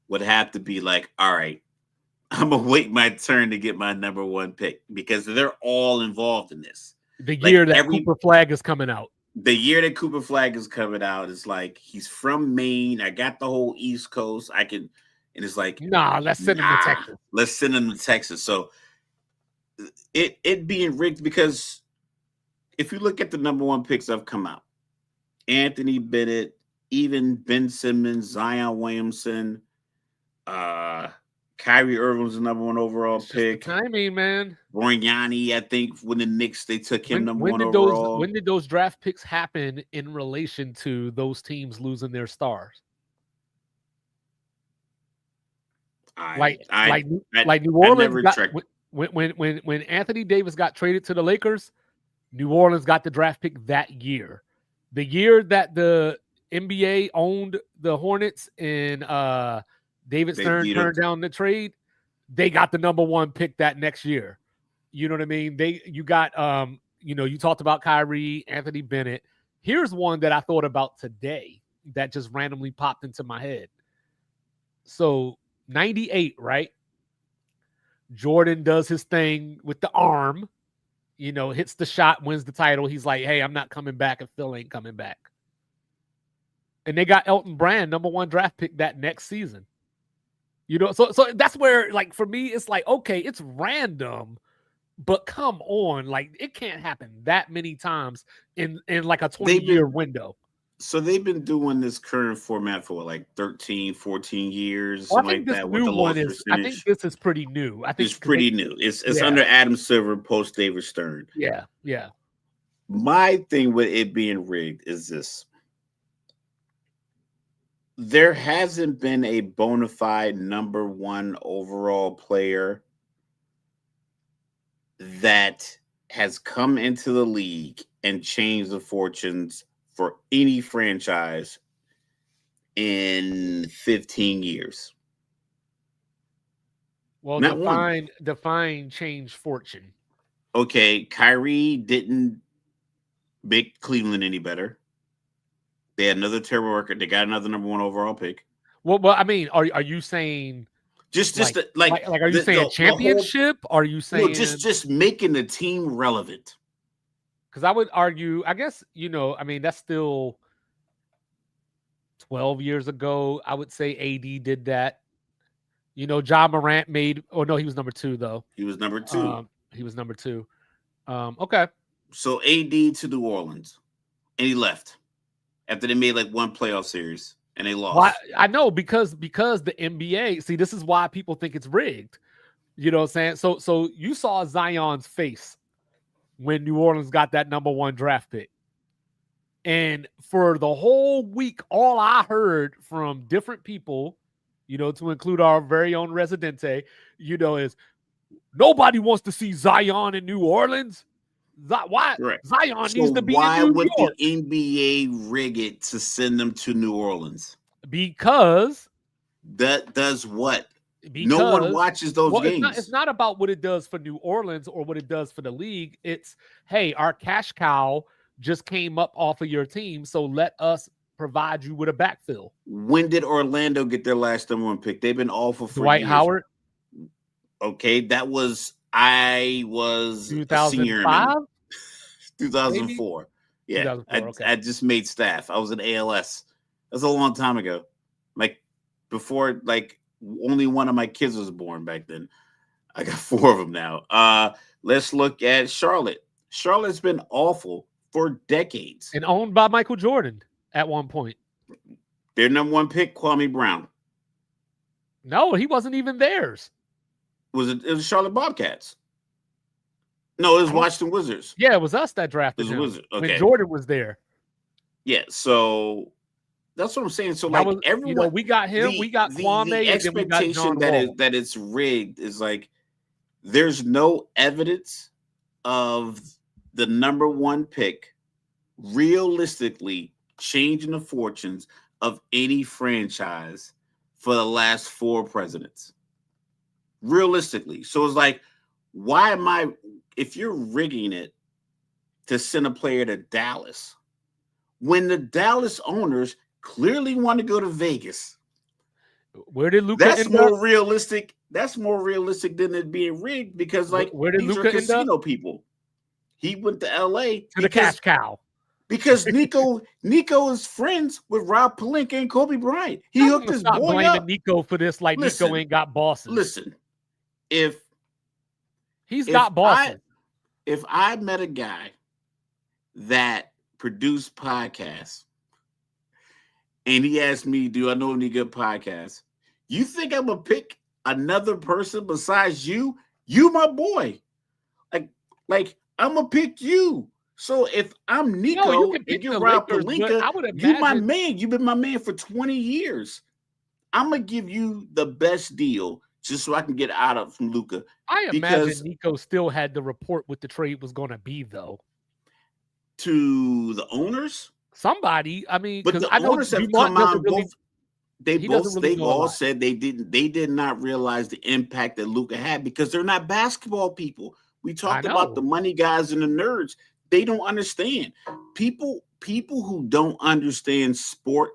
would have to be like, all right, I'm going to wait my turn to get my number 1 pick, because they're all involved in this. The year that Cooper Flag is coming out. The year that Cooper Flag is coming out is like, he's from Maine. I got the whole East Coast. And it's like, nah, let's send him to Texas. Let's send him to Texas. So it being rigged, because if you look at the number 1 picks that have come out, Anthony Bennett, even Ben Simmons, Zion Williamson, Kyrie Irving was the number 1 overall pick. Timing, man. Brignani, I think, when the Knicks, they took him number 1 overall. When did those draft picks happen in relation to those teams losing their stars? New Orleans got, when Anthony Davis got traded to the Lakers, New Orleans got the draft pick that year. The year that the NBA owned the Hornets and David Stern turned down the trade, they got the number 1 pick that next year. You know what I mean? You talked about Kyrie, Anthony Bennett. Here's one that I thought about today that just randomly popped into my head. So 98, right? Jordan does his thing with the arm, hits the shot, wins the title. He's like, hey, I'm not coming back if Phil ain't coming back. And they got Elton Brand, number 1 draft pick that next season. So that's where, like, for me, it's like, okay, it's random, but come on, like, it can't happen that many times in like a 20-year window. So they've been doing this current format for like 13, 14 years, Well, I something think like this that, with new the one loss is. I think percentage. this is pretty new. I think It's because they. pretty new. It's Yeah, under Adam Silver, post David Stern. yeah, yeah. My thing with it being rigged is this: there hasn't been a bona fide number one overall player that has come into the league and changed the fortunes for any franchise in 15 years. Well, Not one. define change fortune. Okay, Kyrie didn't make Cleveland any better. They had another terrible record. They got another number one overall pick. Well, I mean, are you saying Just like like are you saying the whole championship? Are you no, saying just making the team relevant. because I would argue, I guess, I mean, that's still 12 years ago. I would say AD did that. John Morant made, oh no, he was number two though. He was number two. He was number two. Okay. So AD to New Orleans, and he left after they made like one playoff series and they Why lost. I know because the NBA, see, this is why people think it's rigged. You know what I'm saying? So you saw Zion's face when New Orleans got that number one draft pick. And for the whole week, all I heard from different people, to include our very own Residente, is nobody wants to see Zion in New Orleans. Why? Correct. Zion So needs to be in why New would the York NBA rig it to send them to New Orleans? because That does what? No one because watches those well, it's games. not about what it does for New Orleans or what it does for the league. It's hey, our cash cow just came up off of your team, so let us provide you with a backfill. When did Orlando get their last number one pick? They've been awful for Dwight years. Howard, Okay, I was a senior 2005, 2004. Yeah, 2004. Okay. I just made staff. I was in ALS. That's a long time ago. Like before, like only one of my kids was born back then. I got four of them now. Let's look at Charlotte. Charlotte's been awful for decades. And owned by Michael Jordan at one point. Their number one pick, Kwame Brown. No, he wasn't even theirs. It was Charlotte Bobcats. No, it was Washington Wizards. Yeah, it was us that It drafted was him Wizards. when Okay. Jordan was there. Yeah, so that's what I'm saying. So That like was, everyone, we got him, we got Kwame, the and then we got expectation John Wall. that it's rigged is like there's no evidence of the number one pick realistically changing the fortunes of any franchise for the last four presidents. Realistically. So it's like, why am I, if you're rigging it to send a player to Dallas, when the Dallas owners clearly want to go to Vegas? Where did Luka That's end more up? realistic. That's more realistic than it being rigged because, like, Where did these Luka are end up? casino people. He went to LA To the cash cow. because Nico is friends with Rob Pelinka and Kobe Bryant. He I'm hooked gonna his stop boy blaming up. Nico for this. Like Listen, Nico ain't got bosses. Listen, if he's got bosses. If I met a guy that produced podcasts and he asked me, "Do I know any good podcasts?" You think I'm gonna pick another person besides you? You my boy. Like I'm gonna pick you. So if I'm Nico No, you can and pick you're the Rob Lakers, but Pelinka, I would you my imagine man. You've been my man for 20 years. I'm gonna give you the best deal just so I can get out of from Luka. I imagine Because Nico still had the report what the trade was going to be, though. to the owners, Somebody, I mean, but because the I know owners have Dumont come doesn't out really. He doesn't really they've know a all lot. said they did not realize the impact that Luka had because they're not basketball people. We talked about the money guys and the nerds. They don't understand. People who don't understand sport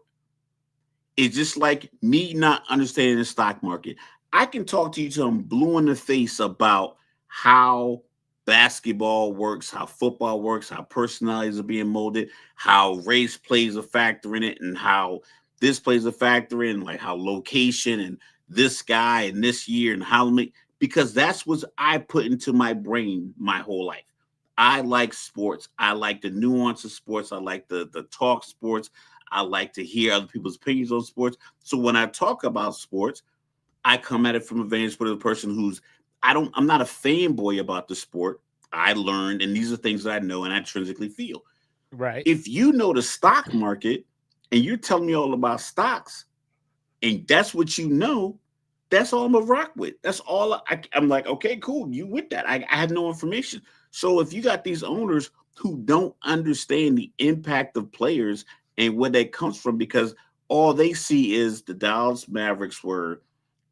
is just like me not understanding the stock market. I can talk to you till I'm blue in the face about how basketball works, how football works, how personalities are being molded, how race plays a factor in it, and how this plays a factor in, like how location and this guy and this year and how many, because that's what I put into my brain my whole life. I like sports. I like the nuance of sports. I like the talk sports. I like to hear other people's opinions on sports. So when I talk about sports, I come at it from a vantage point of a person who's I'm not a fanboy about the sport. I learned, and these are things that I know and I intrinsically feel. Right. If you know the stock market and you're telling me all about stocks, and that's what you know, that's all I'm gonna rock with. That's all I'm like, okay, cool, you with that. I have no information. So if you got these owners who don't understand the impact of players and where that comes from, because all they see is the Dallas Mavericks were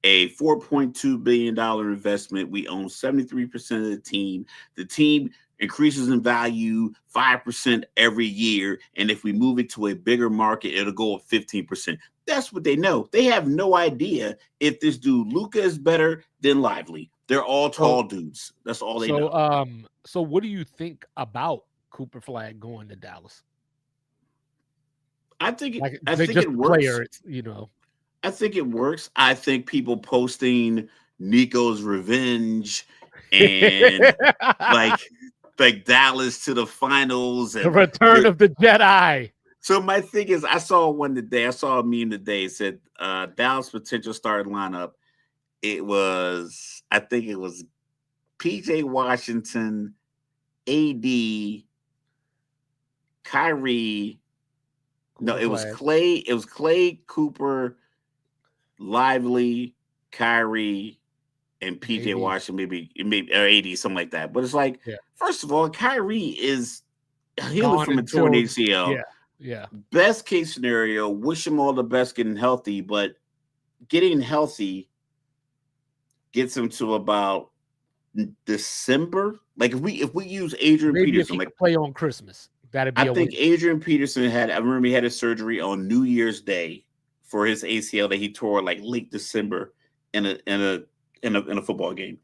a $4.2 billion investment. We own 73% of the team. The team increases in value 5% every year. And if we move it to a bigger market, it'll go up 15%. That's what they know. They have no idea if this dude Luca is better than Lively. They're all tall So dudes. That's all they so know. so what do you think about Cooper Flag going to Dallas? Like I think just it the works. player, it's. I think it works. I think people posting Nico's revenge and like Dallas to the finals The and return they're of the Jedi. so my thing is I saw one today. I saw a meme today. It said Dallas potential starting lineup. It was I think it was PJ Washington, AD, Kyrie. No, Cooper Flag. It was Clay, Cooper, Lively, Kyrie, and And PJ AD. Washington, maybe or AD, something like that. But it's like, Yeah. first of all, Kyrie is healing Gone from a torn until ACL. yeah. Yeah. Best case scenario, wish him all the best getting healthy, but getting healthy gets him to about December. Like if we use Adrian Maybe if Peterson, he like could play on Christmas, that'd I be a think win. Adrian Peterson I remember he had his surgery on New Year's Day for his ACL that he tore like late December in a football game.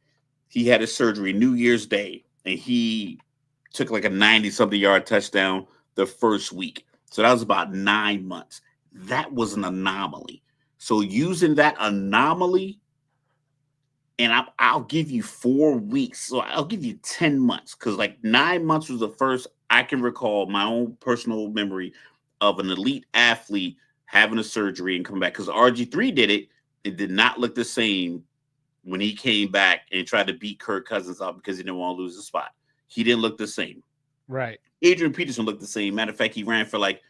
He had his surgery New Year's Day, and he took like a 90 something yard touchdown the first week. So that was about 9 months. That was an anomaly. So using that anomaly, and I'll give you 4 weeks. So I'll give you 10 months because like 9 months was the first I can recall my own personal memory of an elite athlete having a surgery and coming back. Because RG3 did it. It did not look the same when he came back and tried to beat Kirk Cousins out because he didn't want to lose the spot. He didn't look the same. Right. Adrian Peterson looked the same. Matter of fact, he ran for like,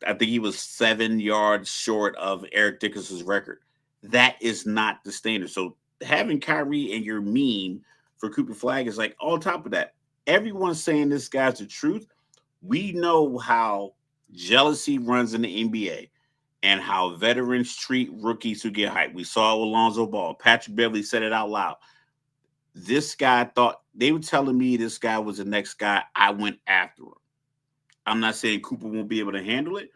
I think he was 7 yards short of Eric Dickerson's record. That is not the standard. So having Kyrie and your meme for Cooper Flag is like on top of that. Everyone's saying this guy's the truth. We know how jealousy runs in the NBA and how veterans treat rookies who get hyped. We saw it with Lonzo Ball. Patrick Beverly said it out loud. This guy thought they were telling me this guy was the next guy. I went after him. I'm not saying Cooper won't be able to handle it,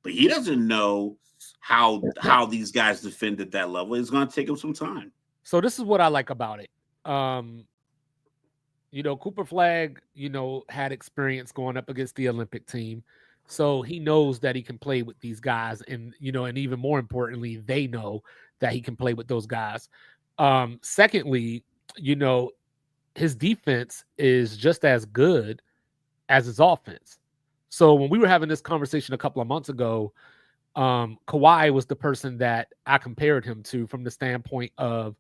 but he doesn't know how these guys defend at that level. It's going to take him some time. So this is what I like about it. Cooper Flag, had experience going up against the Olympic team. So he knows that he can play with these guys. And even more importantly, they know that he can play with those guys. Secondly, his defense is just as good as his offense. So when we were having this conversation a couple of months ago, Kawhi was the person that I compared him to from the standpoint of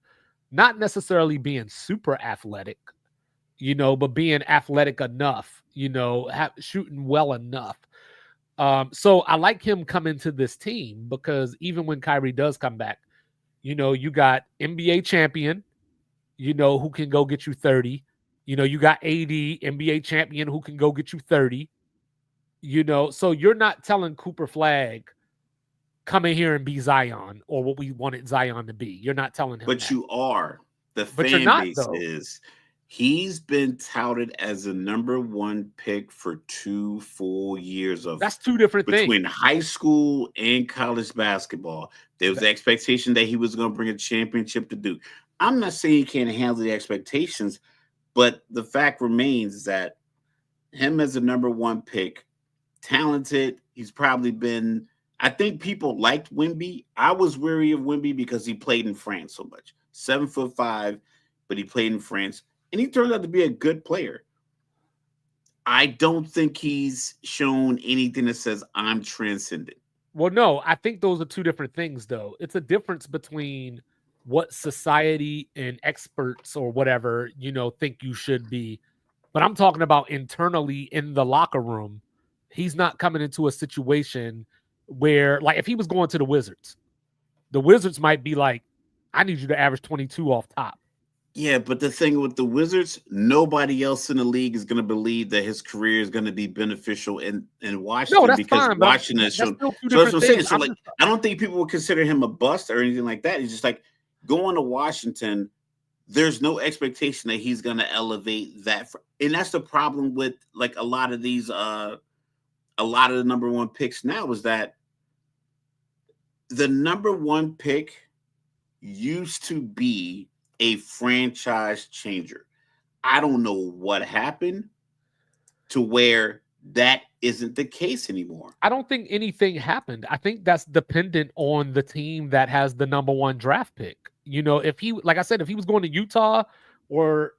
not necessarily being super athletic, but being athletic enough, shooting well enough. So I like him coming to this team because even when Kyrie does come back, you got NBA champion, who can go get you 30. You got AD, NBA champion, who can go get you 30. So you're not telling Cooper Flag, come in here and be Zion or what we wanted Zion to be. You're not telling him But that. you are. The But you're fan not, base though. is. He's been touted as the number one pick for 2 full years of That's two different things. between high school and college basketball. There was the expectation that he was going to bring a championship to Duke. I'm not saying he can't handle the expectations, but the fact remains that him as the number one pick, talented, he's probably been. I think people liked Wimby. I was weary of Wimby because he played in France so much. 7'5", but he played in France, and he turned out to be a good player. I don't think he's shown anything that says I'm transcendent. Well, no, I think those are two different things, though. It's a difference between what society and experts or whatever, think you should be. But I'm talking about internally in the locker room. He's not coming into a situation where, like, if he was going to the Wizards might be like, I need you to average 22 off top. Yeah, but the thing with the Wizards, nobody else in the league is going to believe that his career is going to be beneficial in No, Washington that's because fine, but Washington has that's shown. still two So that's different what I'm saying. things. So like, I don't think people would consider him a bust or anything like that. It's just like going to Washington. There's no expectation that he's going to elevate that, and that's the problem with like a lot of the number one picks now is that the number one pick used to be a franchise changer. I don't know what happened to where that isn't the case anymore. I don't think anything happened. I think that's dependent on the team that has the number one draft pick. If he, like I said, if he was going to Utah or,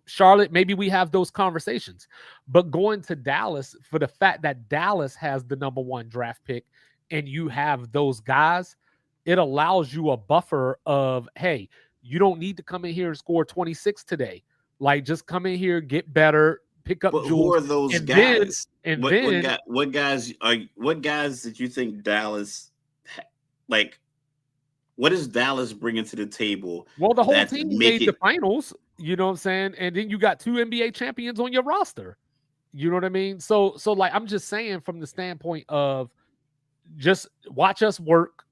Charlotte, maybe we have those conversations. But going to Dallas, for the fact that Dallas has the number one draft pick and you have those guys, it allows you a buffer of, hey, you don't need to come in here and score 26 today. Like, just come in here, get better, pick up But who jewels. are those And then, guys? and What then guy, what guys did you think Dallas like? What does Dallas bringing to the table? well, the whole That's team made the making. finals, you know what I'm saying? And then you got two NBA champions on your roster. You know what I mean? So like I'm just saying from the standpoint of just watch us work,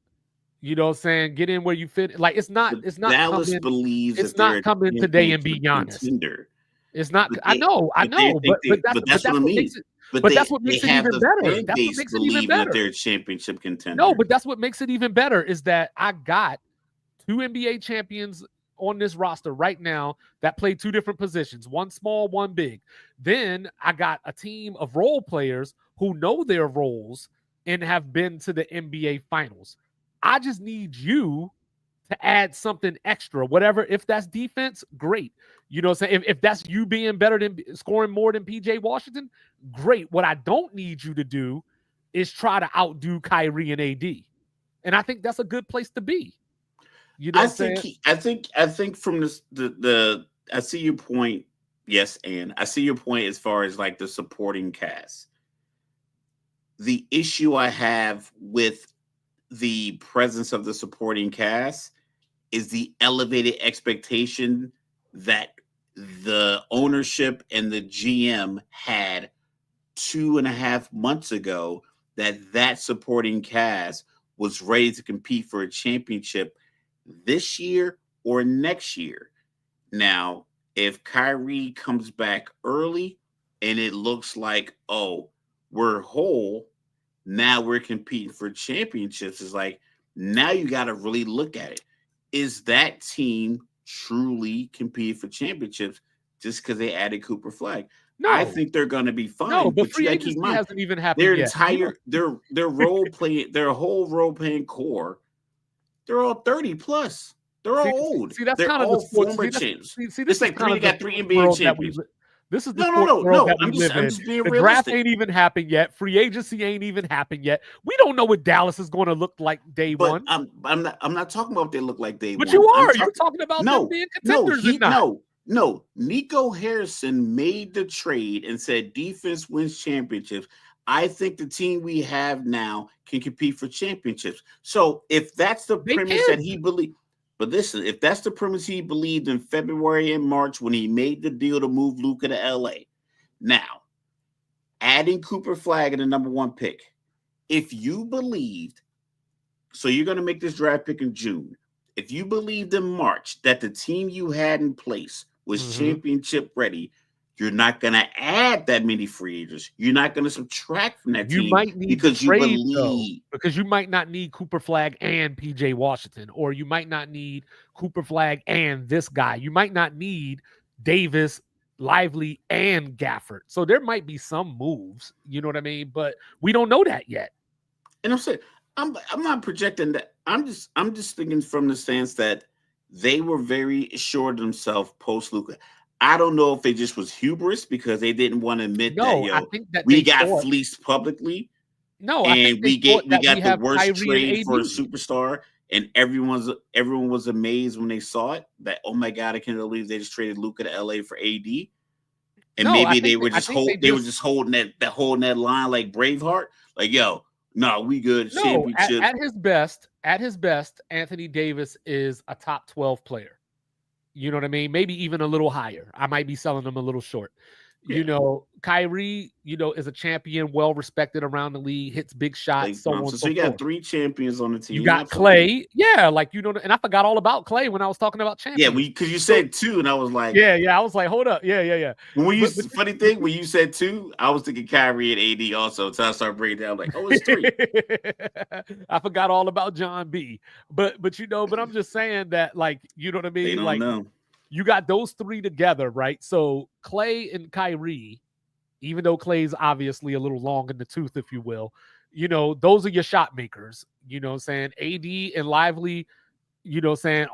you know what I'm saying? Get in where you fit. Like it's not But Dallas coming, believes it's that they're not a coming today and be championship Giannis. contender. It's not. But I they, know, but they think they. but But that's what I what mean. makes it. But But that's they what they makes it have even the better. fan That's what base makes it even believing that better. they're a championship No, contender. but that's what makes it even better is that I got two NBA champions on this roster right now that play two different positions, one small, one big. Then I got a team of role players who know their roles and have been to the NBA finals. I just need you to add something extra, whatever. If that's defense, great. You know what I'm saying? If that's you being better than scoring more than PJ Washington, great. What I don't need you to do is try to outdo Kyrie and AD. And I think that's a good place to be. You know what I'm saying? I think from this the I see your point. Yes, and I see your point as far as like the supporting cast. The issue I have with the presence of the supporting cast is the elevated expectation that the ownership and the GM had 2.5 months ago that supporting cast was ready to compete for a championship this year or next year. Now, if Kyrie comes back early and it looks like, oh, we're whole, now we're competing for championships, it's like, now you got to really look at it. Is that team truly competing for championships just because they added Cooper Flag? I No, think they're going to be no, fine, but but you free got to keep in agency mind hasn't even happened their yet. You entire know, their whole role playing core, they're all 30 plus. They're all old. that's They're kind of the all sports. former champs. This It's is like kind three. They of the got three sports NBA world that we. champions. This is the No, no, sports no, world no. that we live I'm in. just being The draft realistic. ain't even happened yet. Free agency ain't even happened yet. We don't know what Dallas is going to look like day But one. I'm not talking about what they look like day But one. you I'm are. You're talking talking about them no, being no, contenders and not. no. Nico Harrison made the trade and said defense wins championships. I think the team we have now can compete for championships. So if that's the They premise that can. he believed, but listen, if that's the premise he believed in February and March when he made the deal to move Luka to LA, now adding Cooper Flag in the number one pick, if you believed, so you're going to make this draft pick in June. If you believed in March that the team you had in place was championship ready, you're not going to add that many free agents. You're not going to subtract from that You team might need to because you trade though, believe. because you might not need Cooper Flag and PJ Washington, or you might not need Cooper Flag and this guy. You might not need Davis, Lively, and Gafford. So there might be some moves, you know what I mean? But we don't know that yet. And I'm saying I'm not projecting that. I'm just thinking from the stance that they were very assured of themselves post Luka. I don't know if it just was hubris because they didn't want to admit that, No, I yo, think that we they got thought. fleeced publicly, No, I think and they thought we that we got the have worst Kyrie and trade for a AD. superstar, and everyone was amazed when they saw it that, oh my god, I can't believe they just traded Luka to LA for AD, and No, maybe they were I just think they they were just. just holding that line like Braveheart, like, yo, no, we good No, championship. at his best, Anthony Davis is a top 12 player. You know what I mean? Maybe even a little higher. I might be selling them a little short. Yeah, Kyrie, is a champion, well respected around the league, hits big shots, Clay so on and Thompson. So so you got forth. 3 champions on the You team, got absolutely. Clay, yeah, and I forgot all about Clay when I was talking about Yeah, champions. because you So said 2, and I was like, yeah, I was like, hold up, yeah. when you But funny thing when you said 2, I was thinking Kyrie and AD also. Until I started breaking down, like, oh, it's 3. I forgot all about John B. But I'm just saying that, like, you know what I They mean? don't Like, know. you got those three together, right? So Clay and Kyrie, even though Clay's obviously a little long in the tooth, if you will, those are your shot makers. You know what I'm saying? AD and Lively, Gafford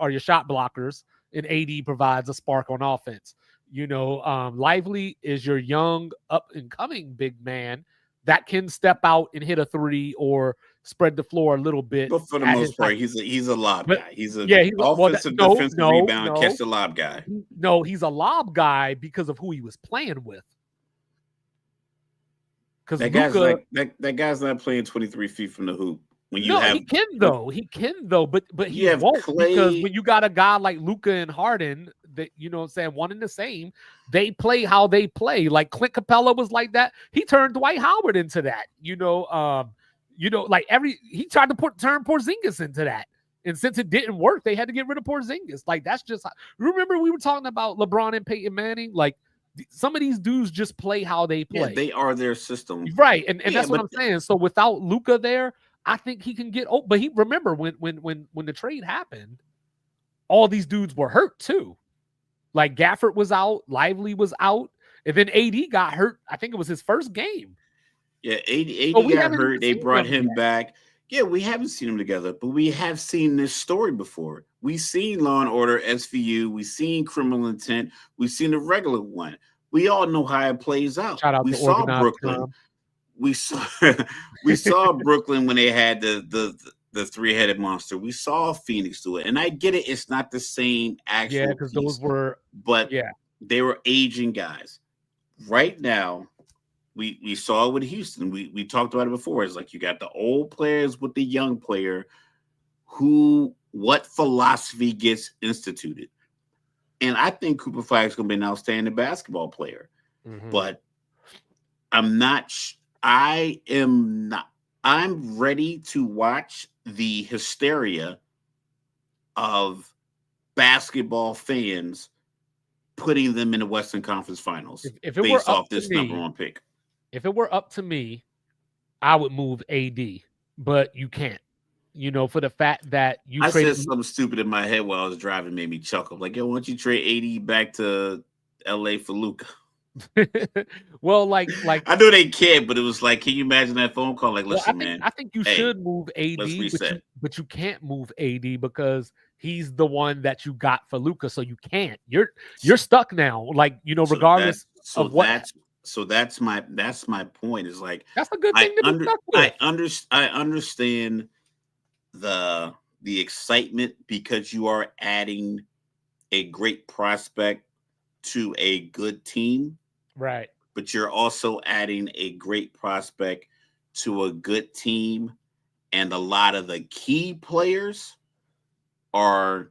are your shot blockers, and AD provides a spark on offense. Lively is your young, up and coming big man that can step out and hit a three or spread the floor a little bit But for the at his most part, height. he's a lob But guy. He's a yeah, offensive no, defensive no, rebound, catch no, the lob guy. no. He's a lob guy because of who he was playing with. Because That guy's Luka, like that guy's not playing 23 feet from the hoop. When you no, have he can when though. He can though, but he you have won't, because Clay, when you got a guy like Luka and Harden, that what I'm saying, one and the same, they play how they play. Like Clint Capella was like that. He turned Dwight Howard into that. Like he tried to turn Porzingis into that. And since it didn't work, they had to get rid of Porzingis. Like, that's just remember we were talking about LeBron and Peyton Manning. Like, some of these dudes just play how they yeah, play. they are their system. Right. And Yeah, that's what but I'm saying. So without Luka there, I think he can get. Oh, but he remember when the trade happened, all these dudes were hurt too. Like Gafford was out, Lively was out, and then AD got hurt. I think it was his first game. yeah, So AD we got haven't even hurt. They seen brought them him yet. back. Yeah, we haven't seen them together, but we have seen this story before. We've seen Law and Order, SVU. We've seen Criminal Intent. We've seen the regular one. We all know how it plays out. Shout out We to saw Organized Brooklyn. Crime. We saw we saw Brooklyn when they had the 3-headed monster. We saw Phoenix do it, and I get it. It's not the same Yeah, actual because those piece, were but yeah. they were aging guys. Right now, we saw it with Houston. We talked about it before. It's like you got the old players with the young player. What philosophy gets instituted? And I think Cooper Flag is going to be an outstanding basketball player, but I'm not. I am not. I'm ready to watch the hysteria of basketball fans putting them in the Western Conference Finals If it were based up off to this number me, one pick. if it were up to me, I would move AD, but you can't. For the fact that you I said traded. something stupid in my head while I was driving, made me chuckle. Like, yo, why don't you trade 80 back to LA for Luca? Well, like I know they can't, but it was like, can you imagine that phone call? Like, well, listen, man, I think you hey, should move let's AD, reset. but you can't move AD because he's the one that you got for Luca, so you can't. You're stuck now. Like, So regardless of what. that's my point. Is like That's a good thing to be stuck with. I understand the excitement because you are adding a great prospect to a good team, Right. but you're also adding a great prospect to a good team, and a lot of the key players are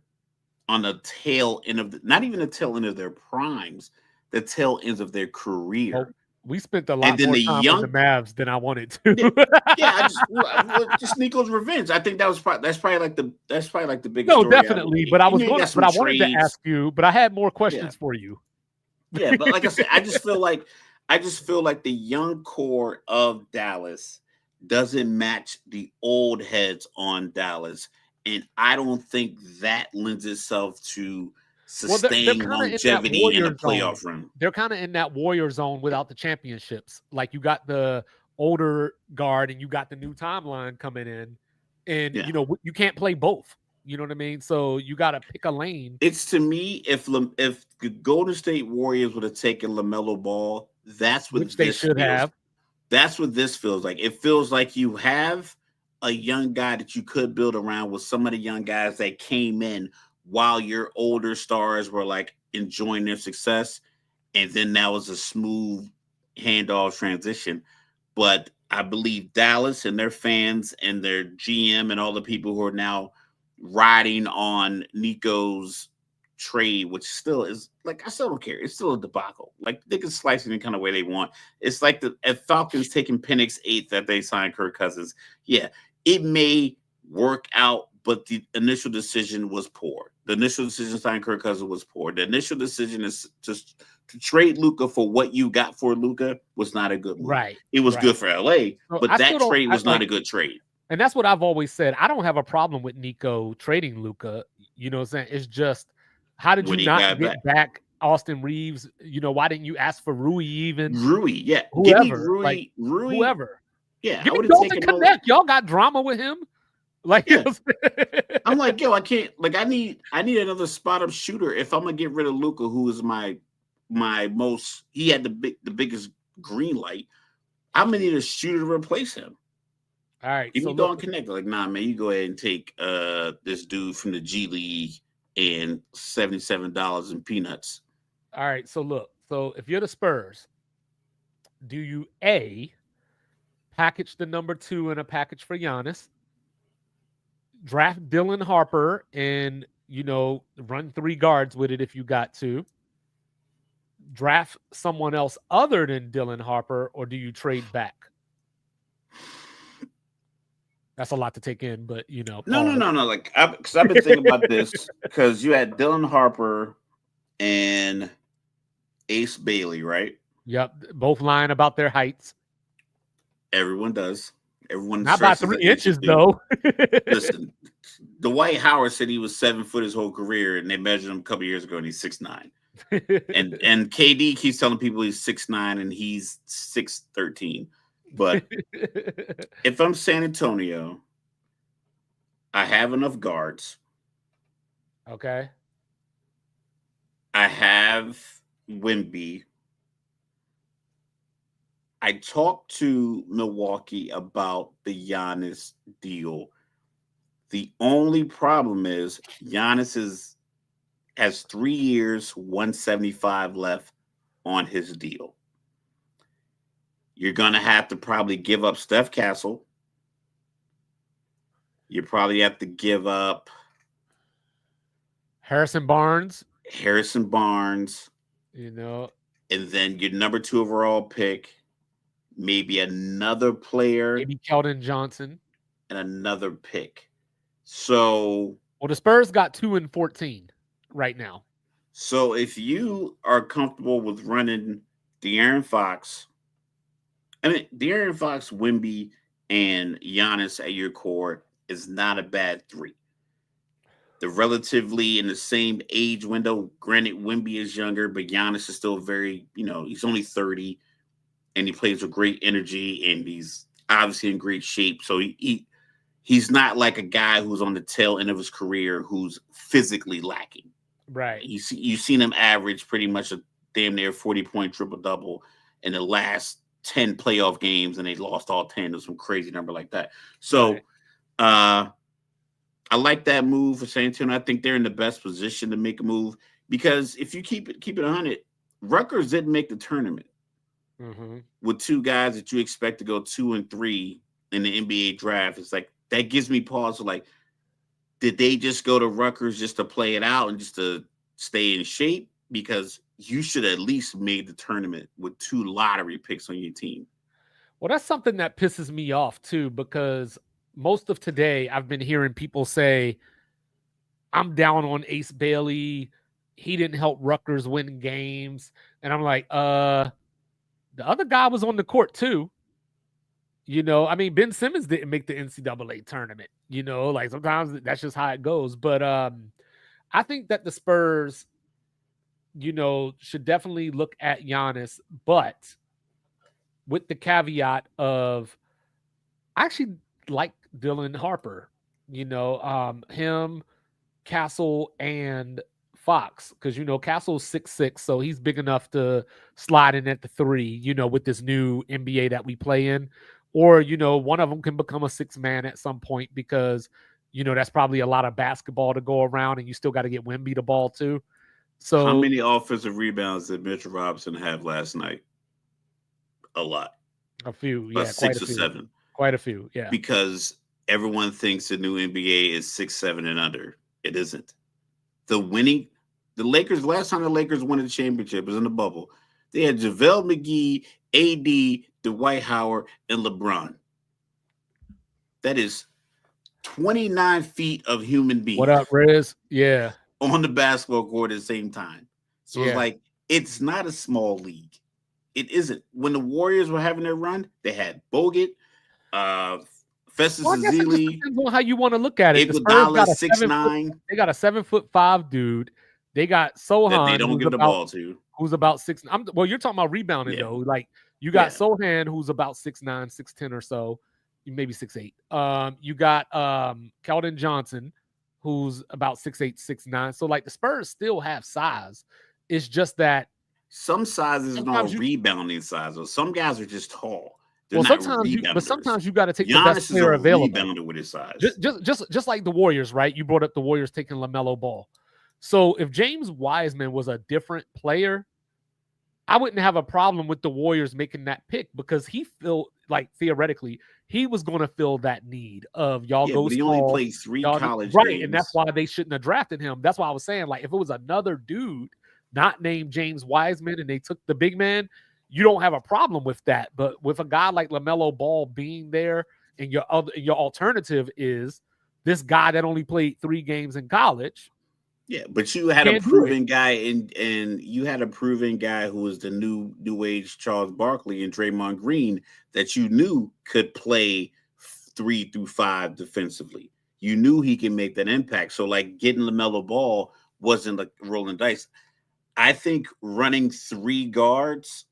on the tail end of not even the tail end of their primes, the tail ends of their career. Well, we spent a And lot then more the time on the young, Mavs than I wanted yeah, to. I just Nico's revenge. I think that's probably like the biggest No, story out of definitely. it. You know, you got But some I wanted to trades. ask you, but I had more Yeah, questions for you. yeah, but like I said, I just feel like the young core of Dallas doesn't match the old heads on Dallas, and I don't think that lends itself to Well, they're sustain kind of in that longevity in a warrior zone. playoff run. They're kind of in that warrior zone without the championships. Like, you got the older guard and you got the new timeline coming in, and Yeah, you can't play both. You know what I mean? So you got to pick a lane, It's to me, if the Golden State Warriors would have taken LaMelo Ball, that's what which they this should feels. have. That's what this feels like. It feels like you have a young guy that you could build around with some of the young guys that came in while your older stars were like enjoying their success, and then that was a smooth handoff transition. But I believe Dallas and their fans and their GM and all the people who are now riding on Nico's trade, which still is like I still don't care. It's still a debacle. Like they can slice it any kind of way they want. It's like the if Falcons taking Penix eighth that they signed Kirk Cousins. Yeah, it may work out, but the initial decision was poor. The initial decision to sign Kirk Cousins was poor. The initial decision is just to trade Luca for what you got for Luca was not a good move. Right. It was Right. good for LA, So but I still that don't trade was not like, a good trade. and that's what I've always said. I don't have a problem with Nico trading Luca. You know what I'm saying? It's just, how did you When he not got back, get back Austin Reeves? You know, why didn't you ask for Rui even? Rui, yeah, give me Whoever, like Rui, whoever. yeah, I Give me would have Dalton taken those. Connect. Y'all got drama with him. Like, you Yeah, know what I'm saying? I'm like, yo, I can't. Like, I need another spot up shooter if I'm gonna get rid of Luca, who is my most. He had the biggest green light. I'm gonna need a shooter to replace him. All right. Give So me look, Dalton Connect. Like, nah, man, you go ahead and take this dude from the G League and $77 in peanuts. all right. So look. So if you're the Spurs, do you A, package the number two in a package for Giannis, draft Dylan Harper, and run three guards with it if you got to, draft someone else other than Dylan Harper, or do you trade back? That's a lot to take in, but No, no, pause. no, no. Like, because I've been thinking about this because you had Dylan Harper and Ace Bailey, right? Yep, both lying about their heights. Everyone does. Everyone Not by stresses three the inches institute. though. Listen, Dwight Howard said he was 7 foot his whole career, and they measured him a couple years ago, and he's 6'9". And KD keeps telling people he's 6'9" and he's 6'13". But if I'm San Antonio, I have enough guards. Okay. I have Wimby. I talked to Milwaukee about the Giannis deal. The only problem is Giannis has 3 years, 175 left on his deal. You're gonna have to probably give up Steph Castle. You probably have to give up Harrison Barnes, Harrison Barnes, you know, and then your number 2 overall pick, maybe another player maybe Keldon Johnson. and another pick. So Well, the Spurs got 2 and 14 right now. So if you are comfortable with running De'Aaron Fox, I mean De'Aaron Fox, Wimby, and Giannis at your core is not a bad three. They're relatively in the same age window. Granted, Wimby is younger, but Giannis is still very, he's only 30 and he plays with great energy and he's obviously in great shape. So he's not like a guy who's on the tail end of his career who's physically lacking. Right. You've seen him average pretty much a damn near 40-point triple double in the last 10 playoff games, and they lost all 10 to some crazy number like that. So Right. I like that move for San Antonio. I think they're in the best position to make a move because if you keep it 100, Rutgers didn't make the tournament with two guys that you expect to go 2 and 3 in the NBA draft. It's like that gives me pause. Like, did they just go to Rutgers just to play it out and just to stay in shape? Because you should at least made the tournament with 2 lottery picks on your team. Well, that's something that pisses me off too, because most of today I've been hearing people say, I'm down on Ace Bailey. He didn't help Rutgers win games. And I'm like, the other guy was on the court too. I mean, Ben Simmons didn't make the NCAA tournament. Like sometimes that's just how it goes. But I think that the Spurs, should definitely look at Giannis, but with the caveat of I actually like Dylan Harper. Him, Castle and Fox, because Castle's 6'6", so he's big enough to slide in at the 3, with this new NBA that we play in. Or, one of them can become a 6-man at some point because, that's probably a lot of basketball to go around, and you still got to get Wemby the ball too. How So many offensive rebounds did Mitchell Robinson have last night? A lot. a few, About yeah, quite a 6 or few. 7. Quite a few, yeah. Because everyone thinks the new NBA is 6, 7, and under. It isn't. The Lakers, last time the Lakers won a championship was in the bubble. They had JaVale McGee, AD, Dwight Howard, and LeBron. That is 29 feet of human beings. What up, Riz? Yeah. On the basketball court at the same time. So Yeah. it's like, it's not a small league. It isn't. When the Warriors were having their run, they had Bogut, Festus Ezeli. Depends on how you want to look at it. Iguodala, 6'9". They got a 7'5" dude. They got Sohan, that they don't give the ball to. Who's about 6. Well, you're talking about rebounding though. Like you got Sohan, who's about 6'9", 6'10" or so, maybe 6'8". You got Keldon Johnson, who's about 6'8", 6'9". So like the Spurs still have size. It's just that some sizes is not rebounding size. Or some guys are just tall. They're sometimes you got to take the best player available. Rebounder with his size. Just like the Warriors, right? You brought up the Warriors taking LaMelo Ball. So if James Wiseman was a different player, I wouldn't have a problem with the Warriors making that pick because he felt like theoretically he was going to fill that need of y'all go. But he only played 3 college games, and that's why they shouldn't have drafted him. That's why I was saying, like, if it was another dude not named James Wiseman and they took the big man, you don't have a problem with that. But with a guy like LaMelo Ball being there, and your alternative is this guy that only played 3 games in college. Yeah, but you had a proven guy, and you had a proven guy who was the new age Charles Barkley and Draymond Green that you knew could play 3 through 5 defensively. You knew he can make that impact. So like getting LaMelo Ball wasn't like rolling dice. I think running 3 guards,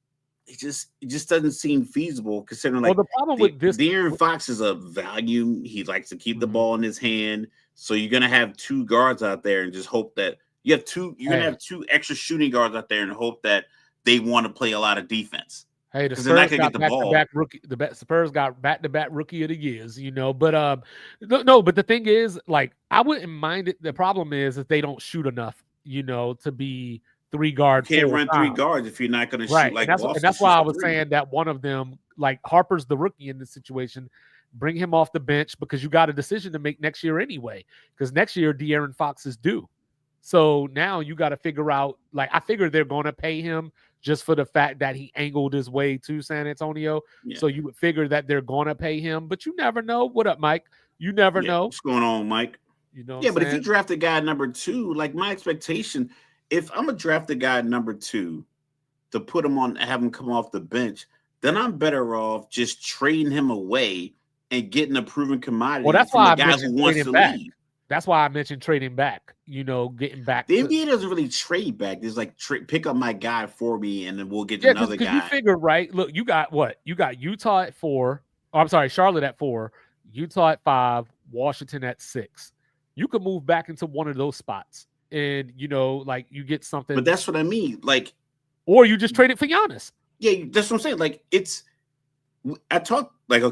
it just doesn't seem feasible considering like the problem with this De'Aaron Fox is a value. He likes to keep the ball in his hand. So you're gonna have 2 guards out there and just hope that you have 2. You're gonna have 2 extra shooting guards out there and hope that they want to play a lot of defense. Hey, the Spurs got back-to-back rookie. The Spurs got back-to-back rookie of the years, But no. But the thing is, like, I wouldn't mind it. The problem is that they don't shoot enough, to be 3 guards. You can't run 3 guards if you're not going to shoot like Boston. And that's why I was saying that one of them, like Harper's the rookie in this situation. Bring him off the bench because you got a decision to make next year anyway. Because next year, De'Aaron Fox is due. So now you got to figure out, like, I figure they're going to pay him just for the fact that he angled his way to San Antonio. Yeah. So you would figure that they're going to pay him, but you never know. What up, Mike? You never know. What's going on, Mike? But if you draft a guy number 2, like my expectation, if I'm going to draft a guy number 2 to put him on, have him come off the bench, then I'm better off just trading him away and getting a proven commodity. Well, that's why a guy who wants to leave. That's why I mentioned trading back. Getting back. The NBA doesn't really trade back. There's like pick up my guy for me, and then we'll get another guy. You figure, right? Look, you got what? You got Utah at 4. Oh, I'm sorry, Charlotte at 4. Utah at 5. Washington at 6. You could move back into one of those spots, and like you get something. But that's what I mean. Like, or you just trade it for Giannis. Yeah, that's what I'm saying. Like,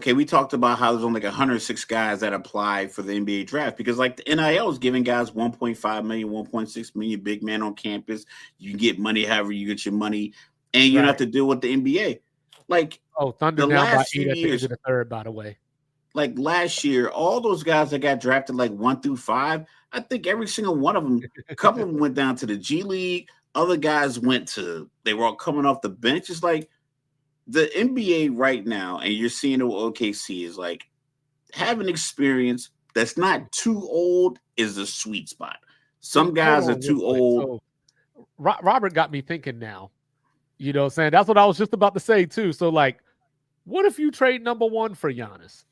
we talked about how there's only like 106 guys that apply for the NBA draft because like the NIL is giving guys 1.5 million, 1.6 million, big man on campus. You can get money however you get your money, and you don't have to deal with the NBA. Like, Thunder now by 8 at the end of the third, by the way. Like last year, all those guys that got drafted like 1 through 5, I think every single one of them, a couple of them went down to the G League. Other guys they were all coming off the bench. It's like, the NBA right now, and you're seeing it with OKC, is like having experience that's not too old is the sweet spot. Some guys are too old. So, Robert got me thinking now. You know what I'm saying? That's what I was just about to say, too. So, like, what if you trade number 1 for Giannis?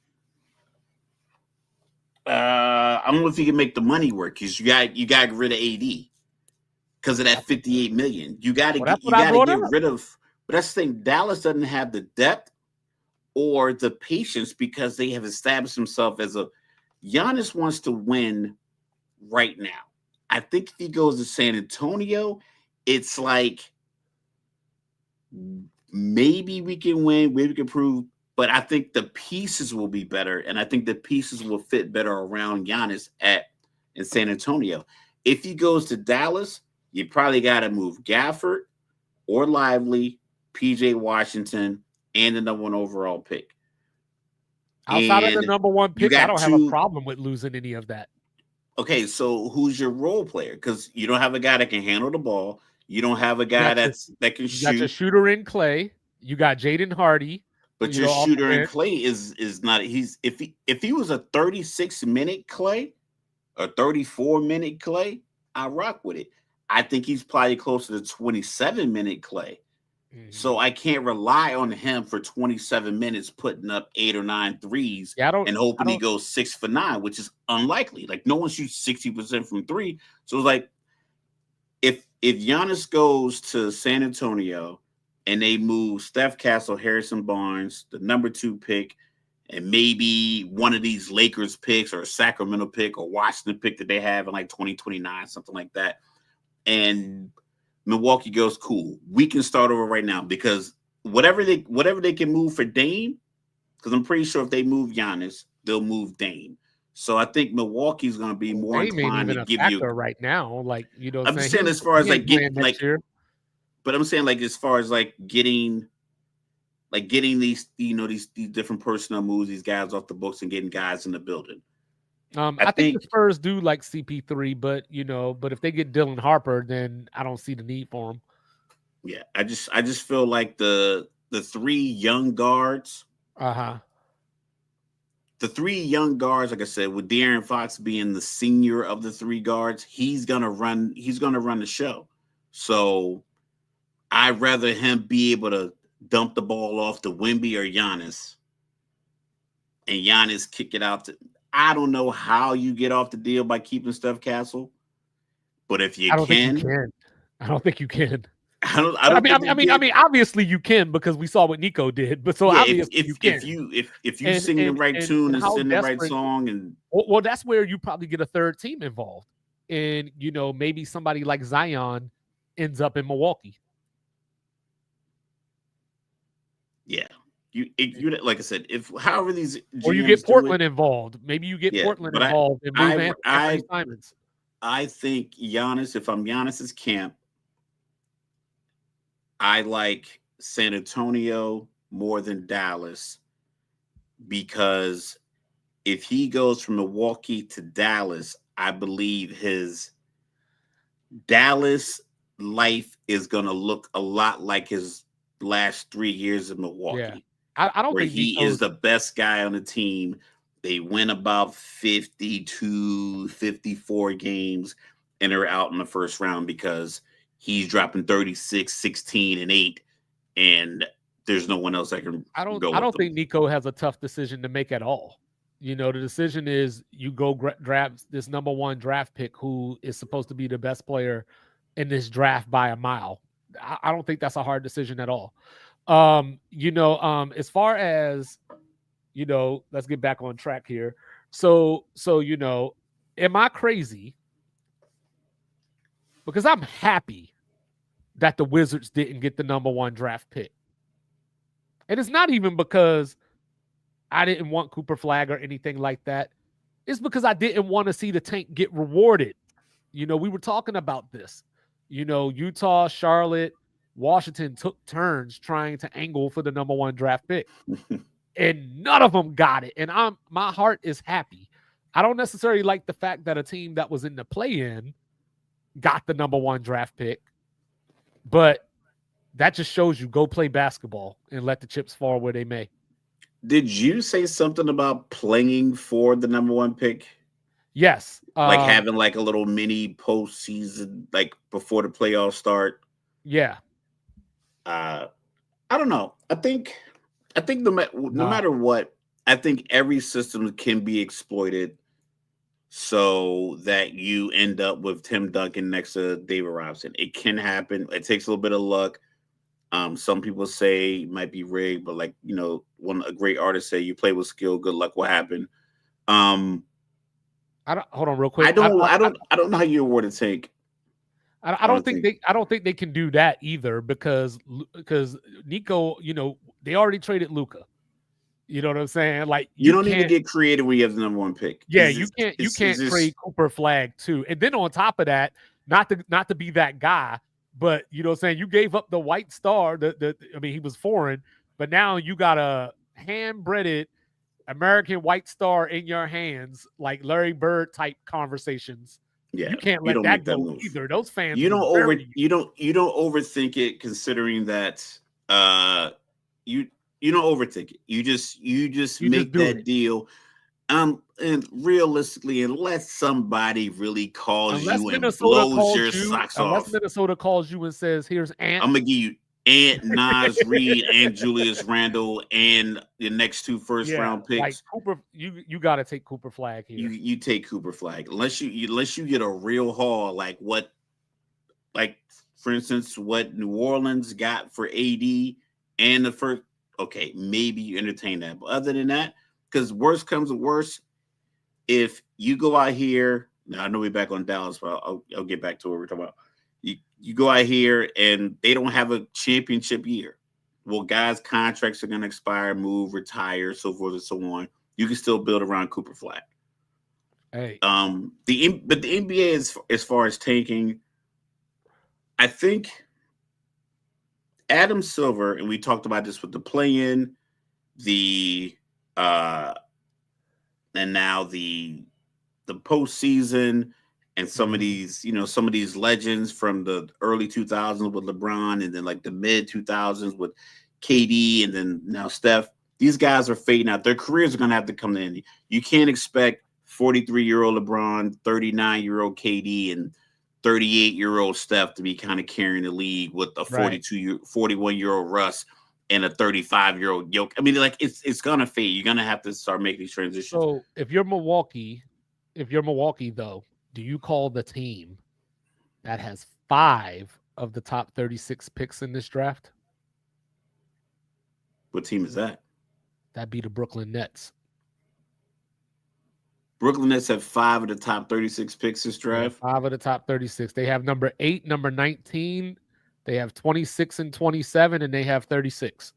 I don't know if you can make the money work because you got rid of AD because of that $58 million. You got to get rid of. But that's the thing. Dallas doesn't have the depth or the patience because they have established themselves as Giannis wants to win right now. I think if he goes to San Antonio, it's like maybe we can win, maybe we can prove, but I think the pieces will be better, and I think the pieces will fit better around Giannis at in San Antonio. If he goes to Dallas, you probably got to move Gafford or Lively, PJ Washington, and the number one overall pick. Outside of the And number one you pick, I got don't have a two. problem with losing any of that. Okay, so who's your role player? Because you don't have a guy that can handle the ball. You don't have a You guy got your that can you got your shoot. shooter in Clay. You got Jaden Hardy, But your off the shooter in bench. Clay is not. He's if he was a 36-minute Clay, a 34-minute Clay, I rock with it. I think he's probably closer to 27-minute Clay. Mhm. So I can't rely on him for 27 minutes putting up 8 or 9 threes Yeah, and I hoping he don't goes 6 for 9, which is unlikely. Like no one shoots 60% from three. So it's like if Giannis goes to San Antonio and they move Steph Castle, Harrison Barnes, the number 2 pick, and maybe one of these Lakers picks or a Sacramento pick or Washington pick that they have in like 2029, something like that. And Milwaukee goes, cool. We can start over right now because whatever they can move for Dame, because I'm pretty sure if they move Giannis, they'll move Dame. So I think Milwaukee's going to be well, more Dame ain't inclined to even a give you. factor right now. Like, what I'm I'm just saying? saying as far as He like ain't playing get next like, year. but I'm saying like as far as getting these these different personnel moves, these guys off the books and getting guys in the building. I I think the think Spurs do like CP3, but but if they get Dylan Harper, then I don't see the need for him. yeah, I just feel like the three young guards. Uh-huh. The three young guards, like I said, with De'Aaron Fox being the senior of the three guards, he's gonna run. He's gonna run the show. So I'd rather him be able to dump the ball off to Wemby or Giannis, and Giannis kick it out to. I don't know how you get off the deal by keeping Steph Castle, but if you I don't think you can, can. I don't think you can. I I don't mean, I think mean, you I mean, I can. mean, obviously you can because we saw what Nico did. But so Yeah, obviously you can. if you And sing the and right and tune and and how sing the right desperate? song and Well, that's where you probably get a third team involved, and maybe somebody like Zion ends up in Milwaukee. yeah, you like I said, if however these Or you get GMs do it, Portland involved. Maybe you get yeah. Portland But involved and move Anthony Simons. I think Giannis. If I'm Giannis's camp, I like San Antonio more than Dallas because if he goes from Milwaukee to Dallas, I believe his Dallas life is going to look a lot like his last 3 years in Yeah. Milwaukee, I don't where think he is Nico's the best guy on the team. They win about 52, 54 games, and they're out in the first round because he's dropping 36, 16, and 8, and there's no one else that can go I with don't them. think Nico has a tough decision to make at all. The decision is you go draft this number one draft pick who is supposed to be the best player in this draft by a mile. I don't think that's a hard decision at all. As far as let's get back on track here. So am I crazy? Because I'm happy that the Wizards didn't get the number one draft pick. And it's not even because I didn't want Cooper Flag or anything like that. It's because I didn't want to see the tank get rewarded. We were talking about this. Utah, Charlotte, Washington took turns trying to angle for the number one draft pick. And none of them got it. And my heart is happy. I don't necessarily like the fact that a team that was in the play-in got the number one draft pick, but that just shows you go play basketball and let the chips fall where they may. Did you say something about playing for the number one pick? Yes. Like having like a little mini postseason, like before the playoffs start? Yeah. I don't know. I think no No. matter what, I think every system can be exploited so that you end up with Tim Duncan next to David Robinson. It can happen. It takes a little bit of luck. Some people say it might be rigged, but like when a great artist say you play with skill, good luck will happen. I I don't hold on real I quick. don't I don't know how you award a take. I don't think they can do that either because Nico, they already traded Luca. You know what I'm saying? Like You you don't need to can't. get creative when you have the number one pick. Yeah, It's you just, can't. You it's can't just trade Cooper Flag too. And then on top of that, not to be that guy, but you know what I'm saying. You gave up the white star. I mean, he was foreign, but now you got a hand-breaded American white star in your hands, like Larry Bird type conversations. yeah. You can't You let don't make that that go move. either. Those fans You would don't bury you. you don't overthink it, considering that you you don't overthink it. You just You just make do that it. deal. And realistically, unless somebody really calls Unless you and Minnesota blows calls your you, socks off, and says, "Here's Ant." I'm gonna give you Ant, Nas Reed, and Julius Randle, and the next 2 first Yeah, round like picks. Cooper, you got to take Cooper Flag here. You take Cooper Flag unless you get a real haul like for instance what New Orleans got for AD and the first. Okay, maybe you entertain that, but other than that, because worst comes to worst, if you go out here, now I know we're back on Dallas, but I'll get back to what we're talking about. You go out here and they don't have a championship year. Well, guys' contracts are going to expire, move, retire, so forth and so on. You can still build around Cooper Flag. Hey, But the NBA is, as far as tanking, I think Adam Silver, and we talked about this with the play-in, the uh, and now the postseason, and some of mhm. these, some of these legends from the early 2000s with LeBron, and then like the mid 2000s with KD, and then now Steph. These guys are fading out. Their careers are going to have to come to end. You can't expect 43-year-old LeBron, 39-year-old KD, and 38-year-old Steph to be kind of carrying the league with a Right. 41-year-old Russ and a 35-year-old Yoke. I mean, like it's gonna fade. You're gonna have to start making these transitions. So if you're Milwaukee though, do you call the team that has 5 of the top 36 picks in this draft? What team is that? That'd be the Brooklyn Nets. Brooklyn Nets have 5 of the top 36 picks this Yeah, draft. 5 of the top 36. They have number 8, number 19. They have 26 and 27, and they have 36.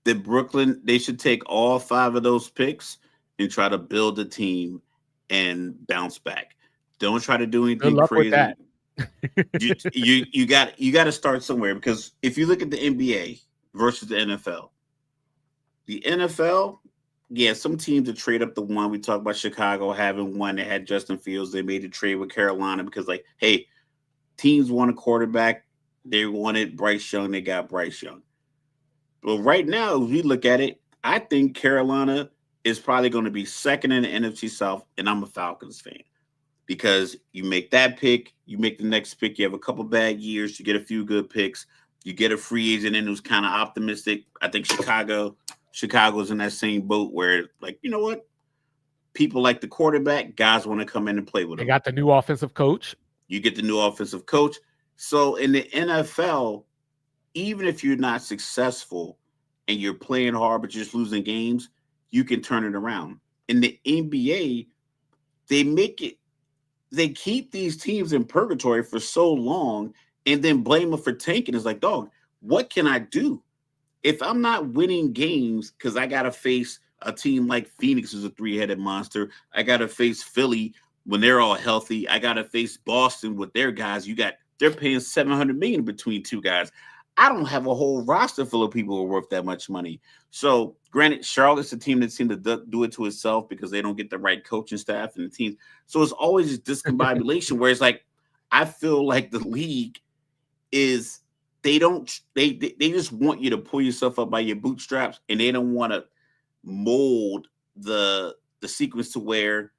They should take all 5 of those picks and try to build a team and bounce back. Don't try to do Good anything luck with that. crazy. You got to start somewhere, because if you look at the NBA versus the NFL, the NFL, yeah, some teams that trade up the one. We talked about Chicago having one. They had Justin Fields. They made a trade with Carolina because, like, hey, teams want a quarterback. They wanted Bryce Young. They got Bryce Young. Well, right now, if we look at it, I think Carolina is probably going to be second in the NFC South, and I'm a Falcons fan, because you make that pick, you make the next pick, you have a couple bad years, you get a few good picks, you get a free agent in who's kind of optimistic. I think Chicago's in that same boat where, like, you know what? People like the quarterback, guys want to come in and play with They him. got the new offensive coach. You get the new offensive coach. So in the NFL, even if you're not successful and you're playing hard but you're just losing games, you can turn it around. In the NBA, they make it they keep these teams in purgatory for so long and then blame them for tanking. It's like, dog, what can I do? If I'm not winning games because I got to face a team like Phoenix, is a 3-headed monster. I got to face Philly when they're all healthy. I got to face Boston with their guys. They're paying $700 million between 2 guys. I don't have a whole roster full of people who are worth that much money. So, granted, Charlotte's a team that seemed to do it to itself because they don't get the right coaching staff and the teams. So it's always this discombobulation where it's like, I feel like the league is they just want you to pull yourself up by your bootstraps, and they don't want to mold the sequence to where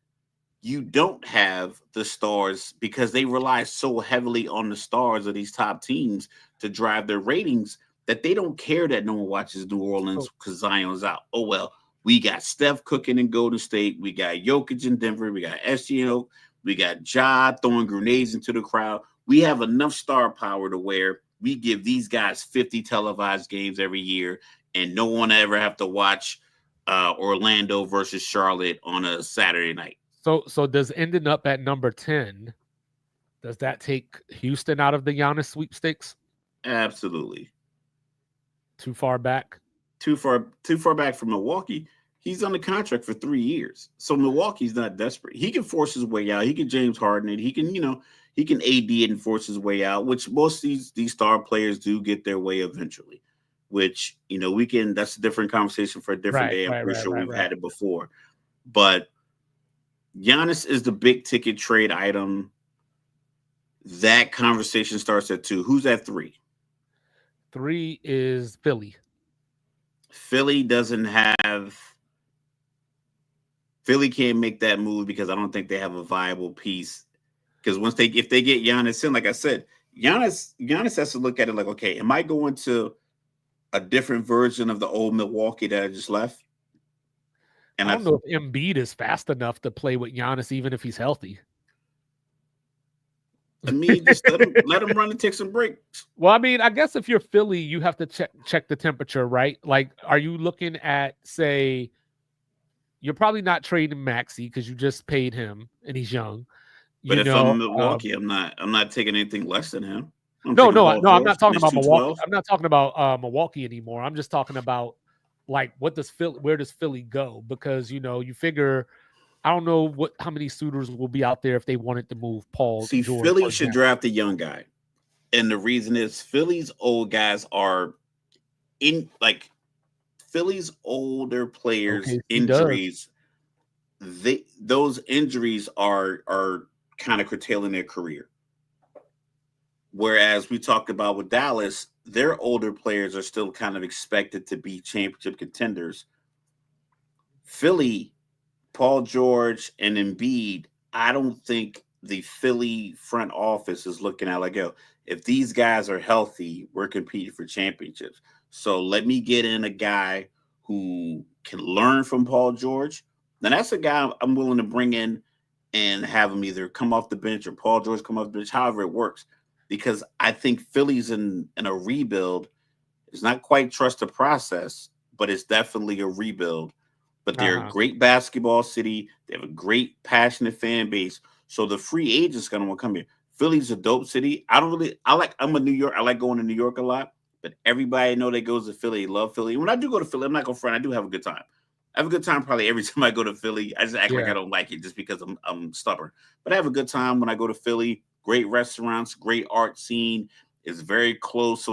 you don't have the stars, because they rely so heavily on the stars of these top teams to drive their ratings that they don't care that no one watches New Orleans So, because Zion's out. Oh well, we got Steph cooking in Golden State, we got Jokic in Denver, we got SGO, we got Ja throwing grenades into the crowd. We have enough star power to where we give these guys 50 televised games every year, and no one ever have to watch Orlando versus Charlotte on a Saturday night. So does ending up at number 10, does that take Houston out of the Giannis sweepstakes? Absolutely. Too far back? Too far back from Milwaukee. He's on the contract for 3 years. So Milwaukee's not desperate. He can force his way out. He can James Harden it. He can, he can AD it and force his way out, which most of these star players do get their way eventually. Which, we can that's a different conversation for a different Right, day. I'm right, pretty right, sure right, we've right. had it before. But Giannis is the big ticket trade item. That conversation starts at 2. Who's at 3? 3 is Philly. Philly doesn't have Philly can't make that move because I don't think they have a viable piece. Because if they get Giannis in, like I said, Giannis has to look at it like, okay, am I going to a different version of the old Milwaukee that I just left? And I don't know if Embiid is fast enough to play with Giannis, even if he's healthy. just let him run and take some breaks. Well, I mean, I guess if you're Philly, you have to check the temperature, right? Like, are you looking at, say, you're probably not trading Maxey because you just paid him and he's young. But if I'm Milwaukee, I'm not taking anything less than him. I'm no, taking Paul I'm George, not talking his about Milwaukee. 212. I'm not talking about Milwaukee anymore. I'm just talking about like where does Philly go? Because you figure I don't know how many suitors will be out there if they wanted to move Paul See, George, Philly for should example. draft a young guy. And the reason is Philly's old guys are Philly's older players OKC does. injuries. Those injuries are kind of curtailing their career. Whereas we talked about with Dallas, their older players are still kind of expected to be championship contenders. Philly, Paul George and Embiid, I don't think the Philly front office is looking at like, yo, if these guys are healthy, we're competing for championships. So let me get in a guy who can learn from Paul George. Now that's a guy I'm willing to bring in and have him either come off the bench or Paul George come off the bench, however it works. Because I think Philly's in a rebuild. It's not quite trust the process, but it's definitely a rebuild. But they're a great basketball city. They have a great, passionate fan base. So the free agents gonna want to come here. Philly's a dope city. I'm a New York. I like going to New York a lot. But everybody I know that goes to Philly love Philly. When I do go to Philly, I'm not gonna front. I do have a good time. I have a good time probably every time I go to Philly. I just act like I don't like it just because I'm stubborn. But I have a good time when I go to Philly. Great restaurants, great art scene. It's very close. So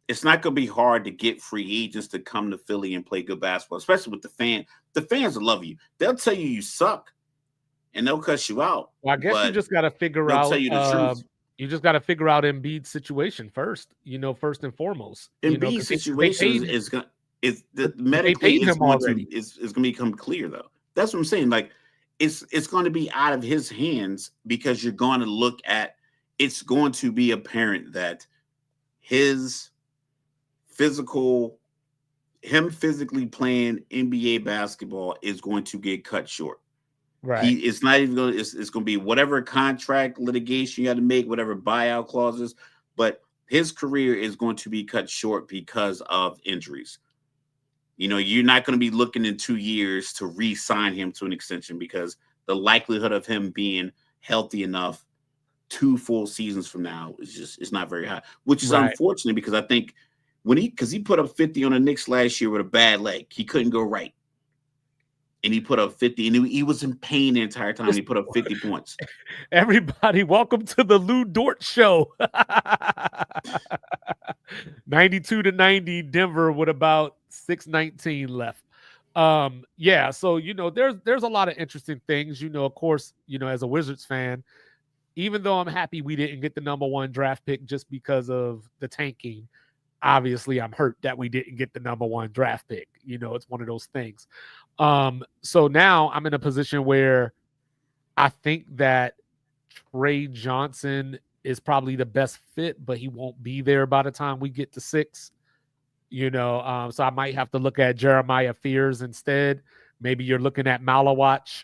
it's not going to be hard to get free agents to come to Philly and play good basketball, especially with the fan. The fans will love you. They'll tell you suck, and they'll cuss you out. Well, I guess you But just got to figure they'll tell out. you the truth. You just got to figure out Embiid's situation first. First and foremost. Embiid's situation is going they medically paid him already. is going to become clear though. That's what I'm saying. Like it's going to be out of his hands because you're going to look at. It's going to be apparent that his him physically playing NBA basketball is going to get cut short. Right. It's not even going to, it's going to be whatever contract litigation you got to make, whatever buyout clauses, but his career is going to be cut short because of injuries. You're not going to be looking in 2 years to re-sign him to an extension because the likelihood of him being healthy enough 2 full seasons from now it's not very high, which is unfortunate because I think because he put up 50 on the Knicks last year with a bad leg. He couldn't go right. And he put up 50 and he was in pain the entire time. And he put up 50 points. Everybody, welcome to the Lou Dort show. 92-90 Denver with about 6:19 left. Yeah, so there's a lot of interesting things. Of course, as a Wizards fan, even though I'm happy we didn't get the number 1 draft pick just because of the tanking, obviously I'm hurt that we didn't get the number 1 draft pick. It's one of those things. So now I'm in a position where I think that Trey Johnson is probably the best fit, but he won't be there by the time we get to 6. So I might have to look at Jeremiah Fears instead. Maybe you're looking at Malawatch.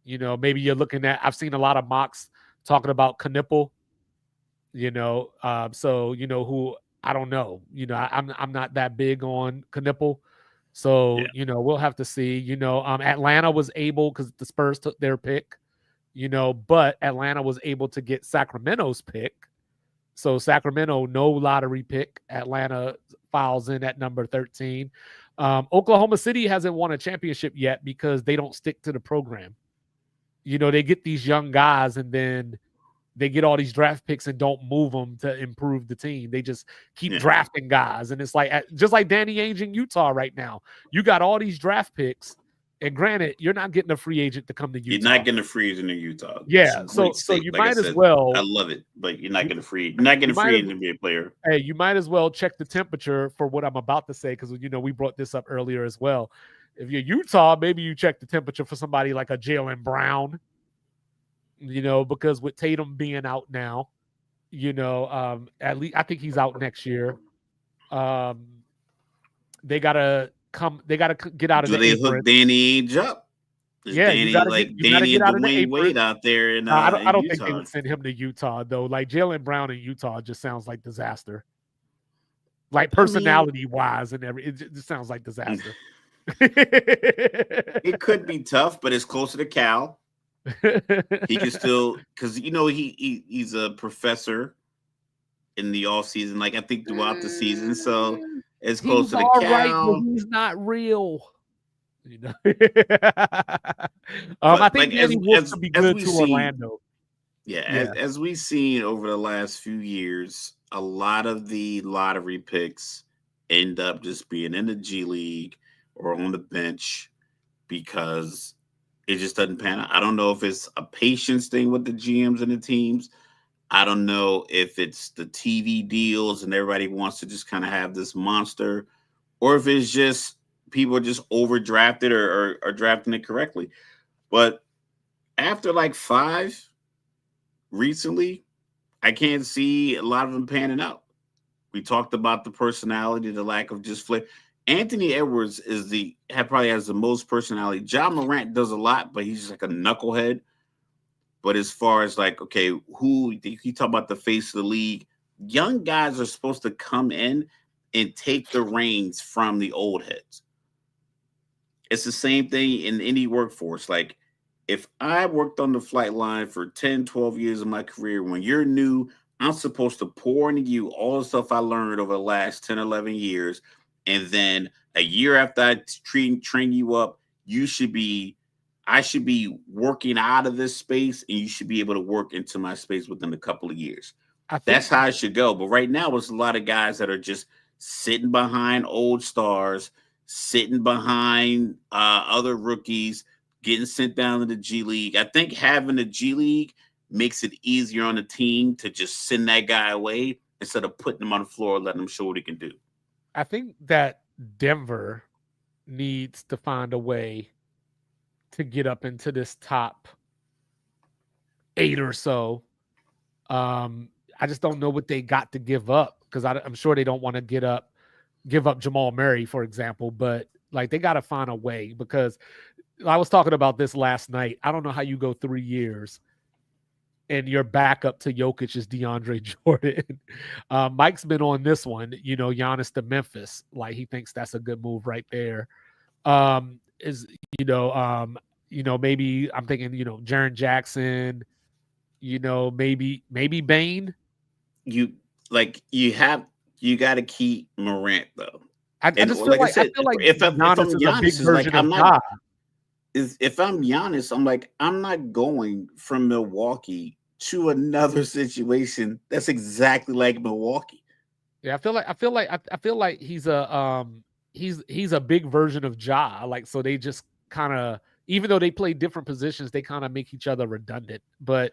Maybe you're looking at. I've seen a lot of mocks talking about Knipple. So who I don't know. I'm not that big on Knipple. So, Yeah. we'll have to see. Atlanta was able, because the Spurs took their pick, but Atlanta was able to get Sacramento's pick. So Sacramento, no lottery pick. Atlanta files in at number 13. Oklahoma City hasn't won a championship yet because they don't stick to the program. They get these young guys and then they get all these draft picks and don't move them to improve the team. They just keep drafting guys. And it's like, just like Danny Ainge in Utah right now. You got all these draft picks. And granted, you're not getting a free agent to come to Utah. You're not getting a free agent in Utah. Yeah, so you might as well. I love it, but you're not getting a free. You're not getting a free agent to be a player. Hey, you might as well check the temperature for what I'm about to say, because we brought this up earlier as well. If you're Utah, maybe you check the temperature for somebody like a Jaylen Brown. Because with Tatum being out now, at least I think he's out next year. They gotta get out of the apron. Do they hook Danny Ainge up? Danny, you gotta get out of the apron. Wade out there in I don't Utah. think they would send him to Utah though. Like Jaylen Brown in Utah just sounds like disaster. Like personality wise and it just sounds like disaster. It could be tough, but it's closer to Cal. He can still, because he's a professor in the off season. Like I think throughout the season, so it's closer to Cal. Right, but he's not real. I think Danny wants to be good to Orlando. As we've seen over the last few years, a lot of the lottery picks end up just being in the G League or on the bench because it just doesn't pan out. I don't know if it's a patience thing with the GMs and the teams. I don't know if it's the TV deals and everybody wants to just kind of have this monster, or if it's just people are just overdrafted or drafting it correctly. But after like 5 recently, I can't see a lot of them panning out. We talked about the personality, the lack of just flair. Anthony Edwards probably has the most personality. John Morant does a lot, but he's just like a knucklehead. But as far as like, okay, who you talk about the face of the league, young guys are supposed to come in and take the reins from the old heads. It's the same thing in any workforce. Like if I worked on the flight line for 10, 12 years of my career, when you're new, I'm supposed to pour into you all the stuff I learned over the last 10, 11 years. And then a year after I train you up, I should be working out of this space and you should be able to work into my space within a couple of years. That's how it should go. But right now, it's a lot of guys that are just sitting behind old stars, sitting behind other rookies, getting sent down to the G League. I think having the G League makes it easier on the team to just send that guy away instead of putting him on the floor and letting him show what he can do. I think that Denver needs to find a way to get up into this top 8 or so. I just don't know what they got to give up, because I'm sure they don't want to give up Jamal Murray, for example, but like they got to find a way, because I was talking about this last night. I don't know how you go 3 years and your backup to Jokic is DeAndre Jordan. Mike's been on this one, Giannis to Memphis. Like he thinks that's a good move right there. Maybe I'm thinking, Jaren Jackson, maybe Bane. You got to keep Morant though. I feel like if I'm Giannis, if I'm Giannis, I'm like, I'm not going from Milwaukee to another situation that's exactly like Milwaukee. Yeah, I feel like he's a big version of Ja. Like, so they just kind of, even though they play different positions, they kind of make each other redundant. But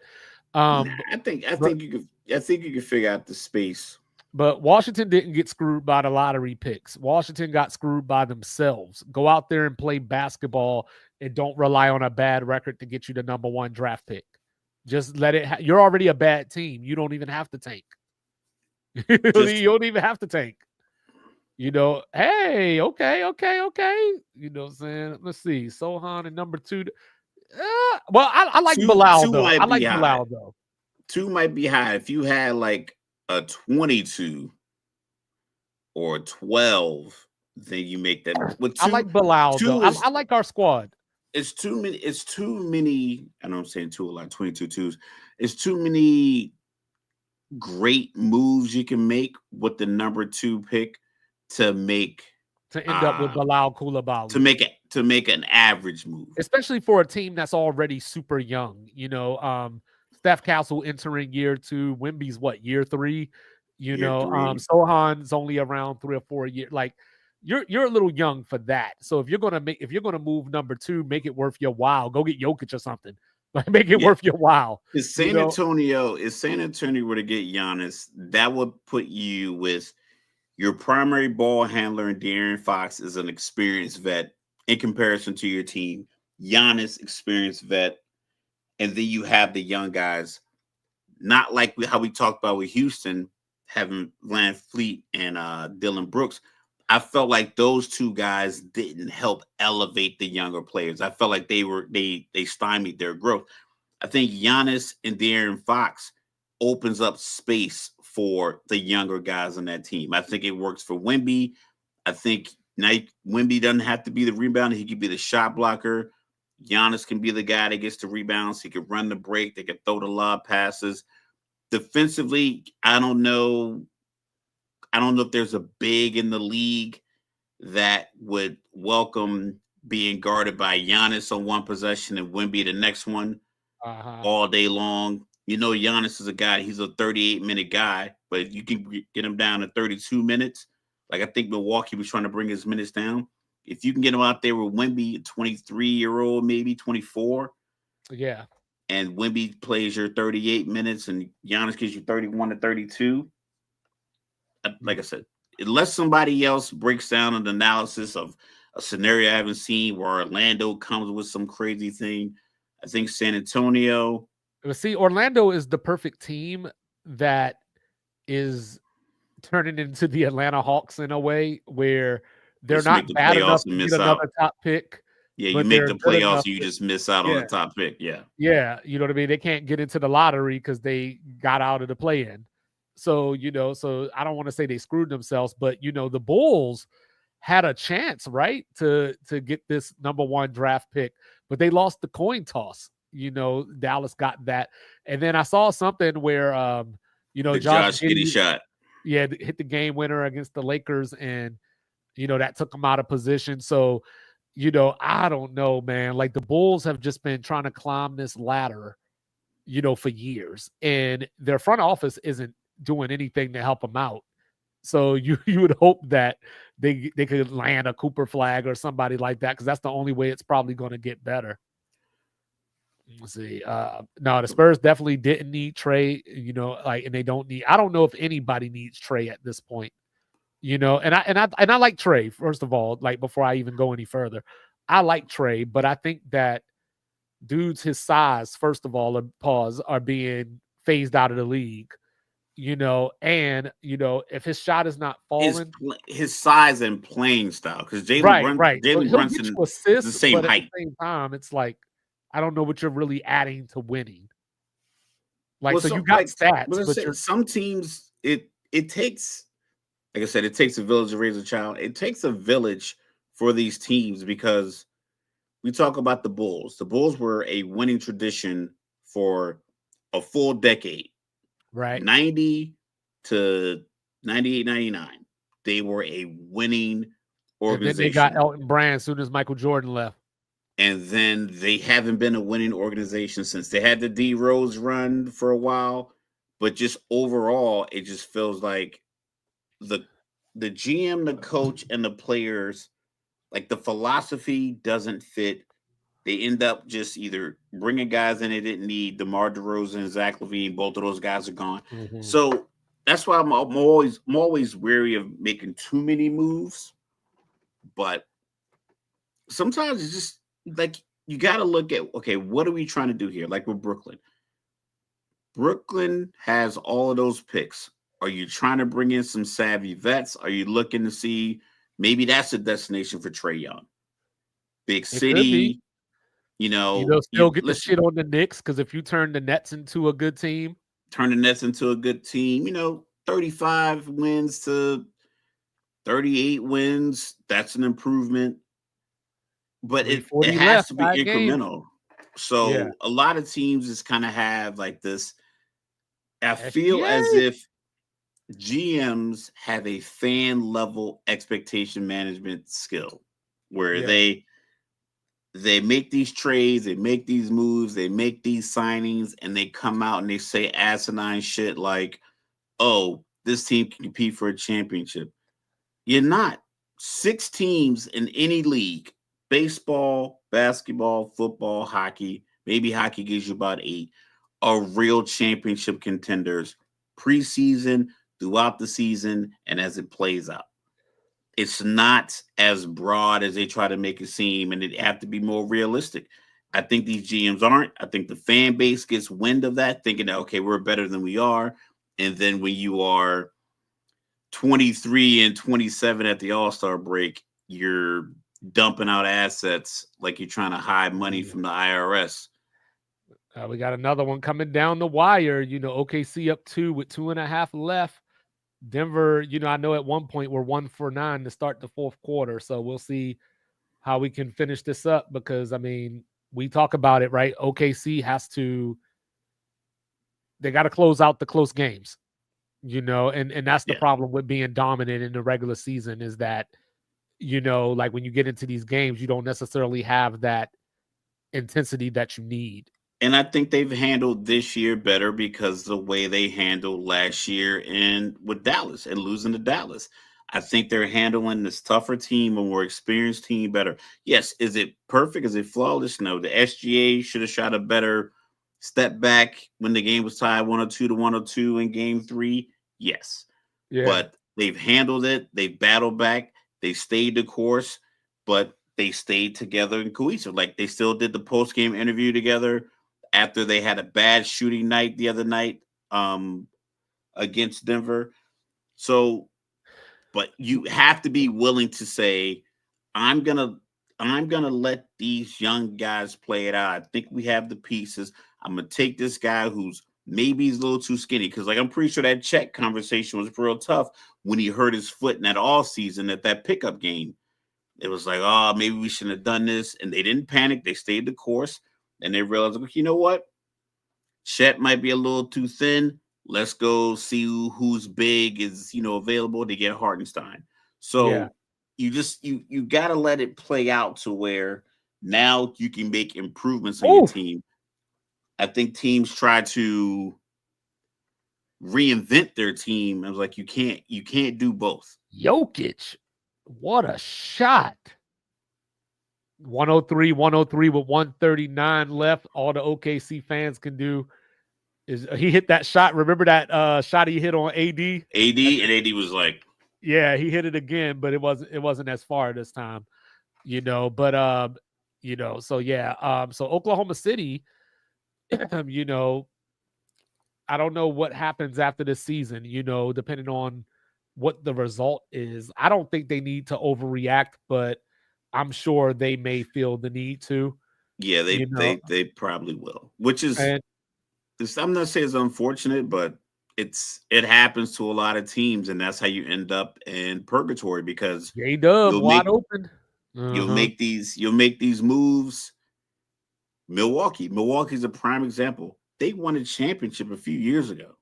I think you could figure out the space. But Washington didn't get screwed by the lottery picks. Washington got screwed by themselves. Go out there and play basketball and don't rely on a bad record to get you the number 1 draft pick. Just let it. You're already a bad team. You don't even have to tank. You don't even have to tank. Hey, okay. You know what I'm saying? Let's see. Sohan and number 2. I like Bilal though. I like Bilal though. 2 might be high. If you had like a 22 or a 12, then you make that move. With I two, like Bilal though. two is I like our squad. it's too many. It's too many. I know I'm saying two a lot. 22 twos. It's too many great moves you can make with the number 2 pick to make To end up with Bilal Koulibaly. to make an average move, especially for a team that's already super young. Steph Castle entering year 2. Wemby's what, year 3? year 3. Sohan's only around 3 or 4 years. Like you're a little young for that. So if you're gonna move number 2, make it worth your while. Go get Jokic or something. Like make it worth your while. If San Antonio were to get Giannis, that would put you with your primary ball handler and De'Aaron Fox is an experienced vet in comparison to your team. Giannis, experienced vet, and then you have the young guys. Not like how we talked about with Houston having Van Fleet and Dylan Brooks. I felt like those 2 guys didn't help elevate the younger players. I felt like they stymied their growth. I think Giannis and De'Aaron Fox opens up space for the younger guys on that team. I think it works for Wemby. I think Wemby doesn't have to be the rebounder. He could be the shot blocker. Giannis can be the guy that gets the rebounds. He could run the break. They could throw the lob passes. Defensively, I don't know if there's a big in the league that would welcome being guarded by Giannis on one possession and Wemby the next one all day long. Giannis is a guy, he's a 38-minute guy, but you can get him down to 32 minutes. Like I think Milwaukee was trying to bring his minutes down. If you can get him out there with Wemby, a 23-year-old, maybe 24. Yeah. And Wemby plays your 38 minutes and Giannis gives you 31 to 32. Like I said, unless somebody else breaks down an analysis of a scenario I haven't seen where Orlando comes with some crazy thing, I think San Antonio. See, Orlando is the perfect team that is turning into the Atlanta Hawks in a way where they're not bad enough to get another top pick. Yeah, you make the playoffs, you just miss out on the top pick. Yeah. Yeah, you know what I mean? They can't get into the lottery because they got out of the play-in. So, so I don't want to say they screwed themselves, but, the Bulls had a chance, right, to get this number 1 draft pick, but they lost the coin toss. Dallas got that. And then I saw something where, Josh Giddey shot. Yeah, hit the game winner against the Lakers, and, that took them out of position. So, I don't know, man. Like the Bulls have just been trying to climb this ladder, for years, and their front office isn't doing anything to help them out. So you would hope that they could land a Cooper Flag or somebody like that, because that's the only way it's probably going to get better. Let's see. No, the Spurs definitely didn't need Trey, and they don't need. I don't know if anybody needs Trey at this point. And I like Trey, first of all, like before I even go any further. I like Trey, but I think that dudes his size, first of all, are being phased out of the league. And if his shot is not falling, his size and playing style, because Jalen Brunson is the same height. At the same time, it's like I don't know what you're really adding to winning. Like, so you got stats, but some teams it takes. Like I said, it takes a village to raise a child. It takes a village for these teams, because we talk about the Bulls. The Bulls were a winning tradition for a full decade. Right. 90 to 98, 99. They were a winning organization. And then they got Elton Brand as soon as Michael Jordan left. And then they haven't been a winning organization since. They had the D Rose run for a while, but just overall, it just feels like the GM, the coach, and the players, like the philosophy doesn't fit. They end up just either bringing guys in they didn't need. DeMar DeRozan and Zach LaVine, both of those guys are gone. Mm-hmm. So that's why I'm always wary of making too many moves. But sometimes it's just like you got to look at, okay, what are we trying to do here? Like with Brooklyn. Brooklyn has all of those picks. Are you trying to bring in some savvy vets? Are you looking to see maybe that's a destination for Trae Young? Big city, still get the shit on the Knicks, because if you turn the Nets into a good team, 35 wins to 38 wins, that's an improvement, but it 340 has left, to be 5 games. incremental. Yeah. So a lot of teams just kind of have like this. I feel as SGA. if GMs have a fan level expectation management skill where Yeah. they make these trades, they make these moves, they make these signings, and they come out and they say asinine shit like, "Oh, this team can compete for a championship." You're not. 6 teams in any league: baseball, basketball, football, hockey. Maybe hockey gives you about 8. Are real championship contenders preseason, throughout the season, and as it plays out. It's not as broad as they try to make it seem, and it have to be more realistic. I think these GMs aren't. I think the fan base gets wind of that, thinking that okay, we're better than we are. And then when you are 23 and 27 at the All-Star break, you're dumping out assets like you're trying to hide money Mhm. from the IRS. We got another one coming down the wire. OKC up 2 with 2.5 left. Denver, I know at one point we're 1 for 9 to start the fourth quarter. So we'll see how we can finish this up because, I mean, we talk about it, right? OKC they got to close out the close games, and that's the Yeah. problem with being dominant in the regular season is that, like when you get into these games, you don't necessarily have that intensity that you need. And I think they've handled this year better because the way they handled last year and with Dallas and losing to Dallas. I think they're handling this tougher team, a more experienced team better. Yes, is it perfect? Is it flawless? No. The SGA should have shot a better step back when the game was tied 102 to 102 in game 3. Yes. Yeah. But they've handled it. They've battled back. They stayed the course, but they stayed together and cohesive. Like they still did the post game interview together after they had a bad shooting night the other night against Denver. So, but you have to be willing to say, I'm gonna I'm gonna let these young guys play it out. I think we have the pieces. I'm gonna take this guy who's maybe he's a little too skinny because like I'm pretty sure that check conversation was real tough when he hurt his foot in that all season at that pickup game. It was like, oh, maybe we shouldn't have done this. And they didn't panic. They stayed the course. And they realized, like, you know what? Chet might be a little too thin. Let's go see who's big is available to get Hartenstein. Yeah. So you got to let it play out to where now you can make improvements on your Oh, team. I think teams try to reinvent their team. I was like, you can't do both. Jokic. What a shot. 103, 103 with 139 left. All the OKC fans can do is he hit that shot. Remember that shot he hit on AD? AD was like, Yeah, he hit it again, but it wasn't as far this time, But so yeah, so Oklahoma City, you know, I don't know what happens after this season, depending on what the result is. I don't think they need to overreact, but I'm sure they may feel the need to, yeah, you know, they probably will, which is and I'm not saying it's unfortunate, but it happens to a lot of teams, and that's how you end up in purgatory because J Dub you'll wide make open. Uh-huh. you'll make these moves. Milwaukee's a prime example. They won a championship a few years ago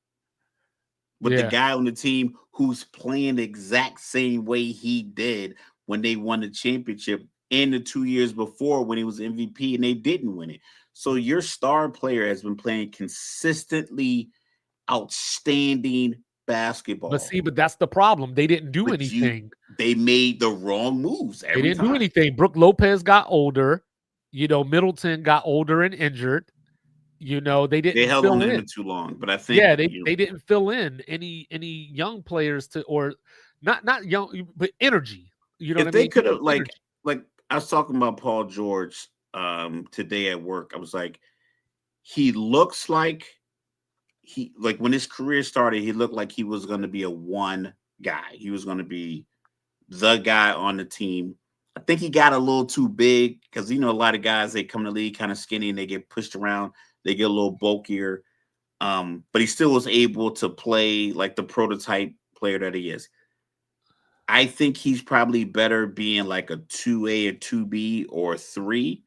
with the Yeah. guy on the team who's playing the exact same way he did when they won the championship and the 2 years before when he was MVP and they didn't win it. So your star player has been playing consistently outstanding But basketball, see, but that's the problem. They didn't do but anything. they made the wrong moves They every didn't do time. anything. Brooke Lopez got older. Middleton got older and injured. They They didn't held on fill to him in. too long, but I think Yeah, they didn't fill in any young players to or not young but energy. You know what if I they mean? You could have need energy. like I was talking about Paul George today at work. I was like, he looks like he like when his career started, he looked like he was going to be a one guy. He was going to be the guy on the team. I think he got a little too big because a lot of guys they come to the league kind of skinny and they get pushed around. They get a little bulkier. But he still was able to play like the prototype player that he is. I think he's probably better being like a 2A or 2B or 3.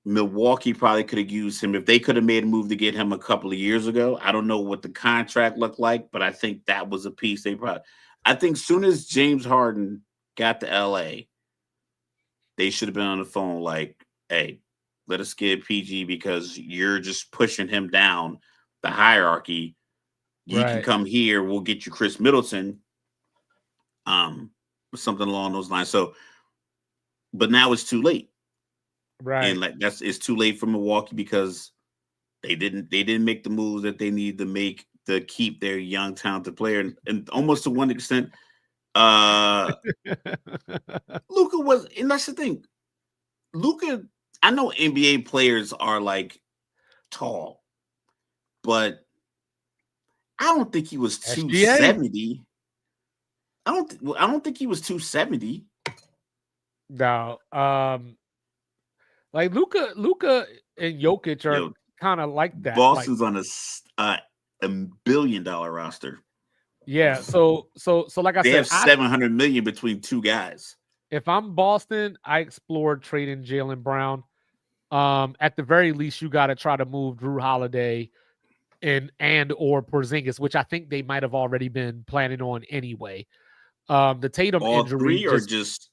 Milwaukee probably could have used him if they could have made a move to get him a couple of years ago. I don't know what the contract looked like, but I think that was a piece they probably. I think soon as James Harden got to LA, they should have been on the phone like, "Hey, let us get PG because you're just pushing him down the hierarchy. You can Right. come here. We'll get you Chris Middleton, um, something along those lines." So, but now it's too late, and Right. like it's too late for Milwaukee because they didn't make the moves that they need to make to keep their young talented player, and almost to one extent, uh, Luca was, and that's the thing, Luca. I know NBA players are like tall, but I don't think he was SGA. 270. I don't think he was 270. No. Like Luca and Jokic are Yo, kind of like that. Like, Boston's on a $1 billion roster. yeah. So like I They said, have 700 million between two guys. if I'm Boston, I explored trading Jaylen Brown. At the very least, you got to try to move Drew Holiday and or Porzingis, which I think they might have already been planning on anyway. The Tatum All injury three, or just just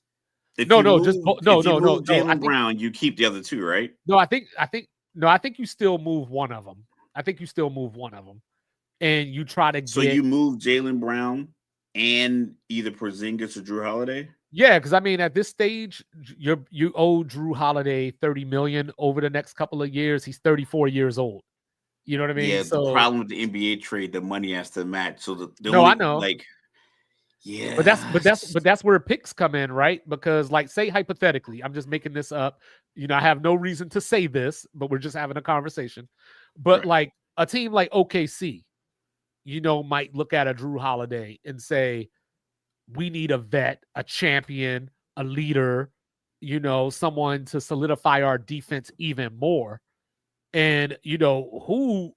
if no, you no, move no, if you no, no, move no. I Jalen think Brown, you keep the other two, right? no, I think you still move one of them. I think you still move one of them, and you try to So get you move Jalen Brown and either Porzingis or Drew Holiday. yeah, because I mean, at this stage, you owe Drew Holiday 30 million over the next couple of years. He's 34 years old. You know what I mean? Yeah, the So problem with the NBA trade, the money has to match. So the no, I only know. like, But that's but that's yes, but that's where picks come in, right? Because like say hypothetically, I'm just making this up. I have no reason to say this, but we're just having a conversation. But right. like a team like OKC, might look at a Drew Holiday and say, we need a vet, a champion, a leader, someone to solidify our defense even more. And who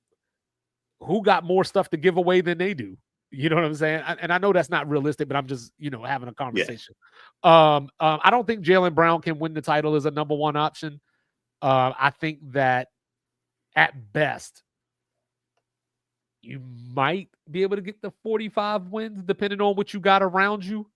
got more stuff to give away than they do? You know what I'm saying? And I know that's not realistic, but I'm just having a Yeah, conversation. I don't think Jaylen Brown can win the title as a number one option. I think that at best you might be able to get the 45 wins depending on what you got around you.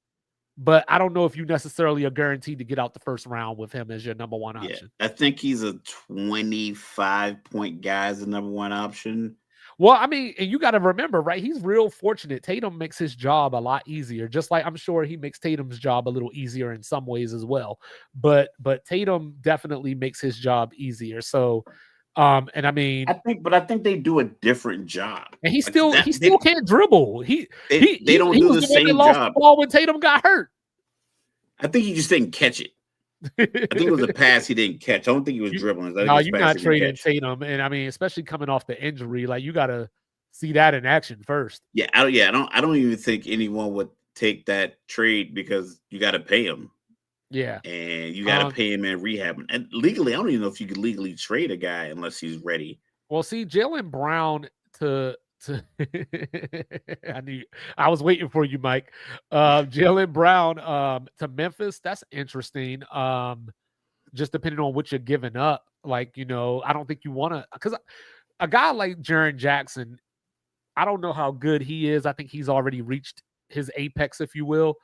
But I don't know if you necessarily are guaranteed to get out the first round with him as your number one yeah. option. I think he's a 25-point guy as the number one option. Well, I mean, and you got to remember, right? He's real fortunate. Tatum makes his job a lot easier, just like I'm sure he makes Tatum's job a little easier in some ways as well. But Tatum definitely makes his job easier. So, and I mean, I think they do a different job. and he Like still that, he still can't dribble. He they he they he, don't he do was the the one that same lost the job. ball when Tatum got hurt. I think he just didn't catch it. I think it was a pass he didn't catch. I don't think he was dribbling. I think it No, was a you're pass not he didn't trading catch. Tatum, and I mean, especially coming off the injury, like you got to see that in action first. I don't even think anyone would take that trade because you got to pay him, Yeah. and you got to Um, pay him and rehab him. And legally, I don't even know if you could legally trade a guy unless he's ready. Well, see, Jaylen Brown to I knew I was waiting for you, Mike. Jaylen Brown to Memphis. That's interesting. Just depending on what you're giving up. Like, I don't think you want to because a guy like Jaren Jackson, I don't know how good he is. I think he's already reached his apex, if you will,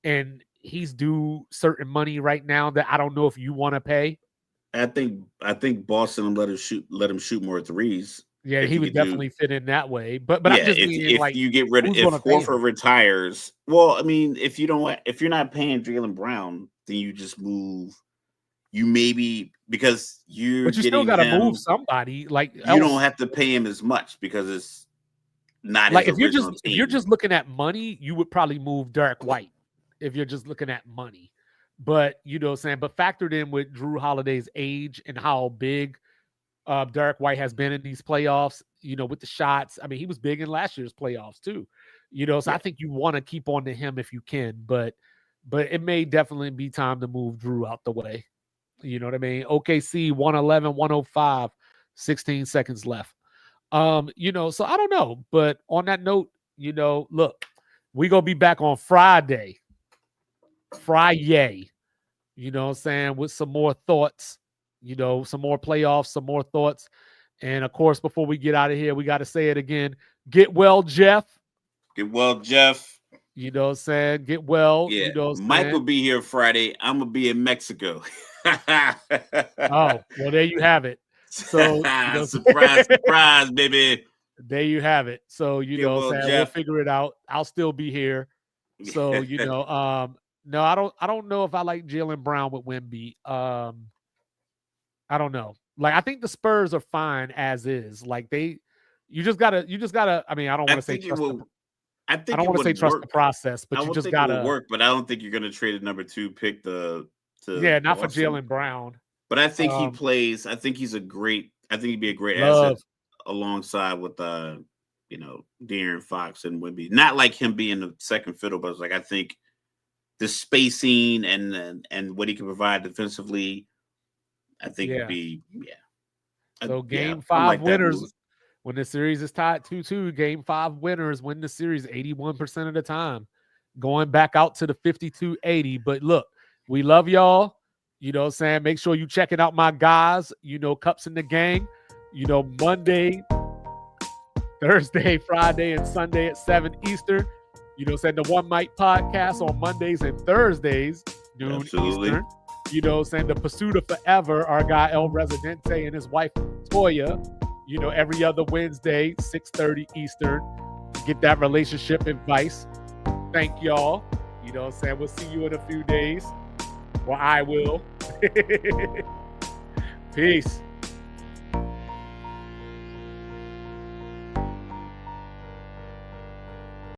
and he's due certain money right now that I don't know if you want to pay. I think Boston let him shoot more threes Yeah, if he he would could do. definitely fit in that way. But I'm Yeah, just meaning if like you get rid of who's if gonna pay Horford him? retires, well, I mean, if you're not paying Jalen Brown, then you just move. You maybe because you're But you still getting gotta move him, somebody like you don't else. have to pay him as much because it's not Like his original if you're team. just looking at money, you would probably move Derek White if you're just looking at money. But you know what I'm saying? But factored in with Drew Holiday's age and how big Derek White has been in these playoffs, with the shots. I mean, he was big in last year's playoffs too. So I Yeah, think you want to keep on to him if you can, but it may definitely be time to move Drew out the way. You know what I mean? OKC 111, 105, 16 seconds left. So I don't know. But on that note, look, We gonna be back on Friday. You know what I'm saying? With some more thoughts, some more playoffs, some more thoughts. And of course, before we get out of here, we got to say it again. Get well, Jeff. Get well, Jeff. You know what I'm saying? Get well. Yeah. You know what I'm Mike saying? will be here Friday. I'm going to be in Mexico. Oh, well, there you have it. So, surprise, baby. There you have it. So, Get well, saying, Jeff. we'll figure it out. I'll still be here. So, no, I don't know if I like Jaylen Brown with Wemby. I don't know. Like, I think the Spurs are fine as is. Like, you just gotta. I mean, I don't want to say trust. I don't want to say trust the process, but you just gotta work. But I don't think you're gonna trade a number 2 pick not Boston. for Jaylen Brown. But I think he plays. I think he's I think he'd be a great asset alongside with De'Aaron Fox and Wemby. Not like him being the second fiddle, but it's like I think the spacing and what he can provide defensively, I think would be So game 5 winners, when the series is tied 2-2, game 5 winners win the series 81% of the time, going back out to the 52-80. But look, we love y'all. You know what I'm saying? Make sure you checking out my guys, Cups in the Gang, Monday, Thursday, Friday, and Sunday at 7 Eastern. You know what I'm saying? The One Mic podcast on Mondays and Thursdays, noon Eastern. You know what I'm saying? The Pursuit of Forever, our guy El Residente and his wife Toya, every other Wednesday, 6:30 Eastern. Get that relationship advice. Thank y'all. You know what I'm saying? We'll see you in a few days. Well, I will. Peace.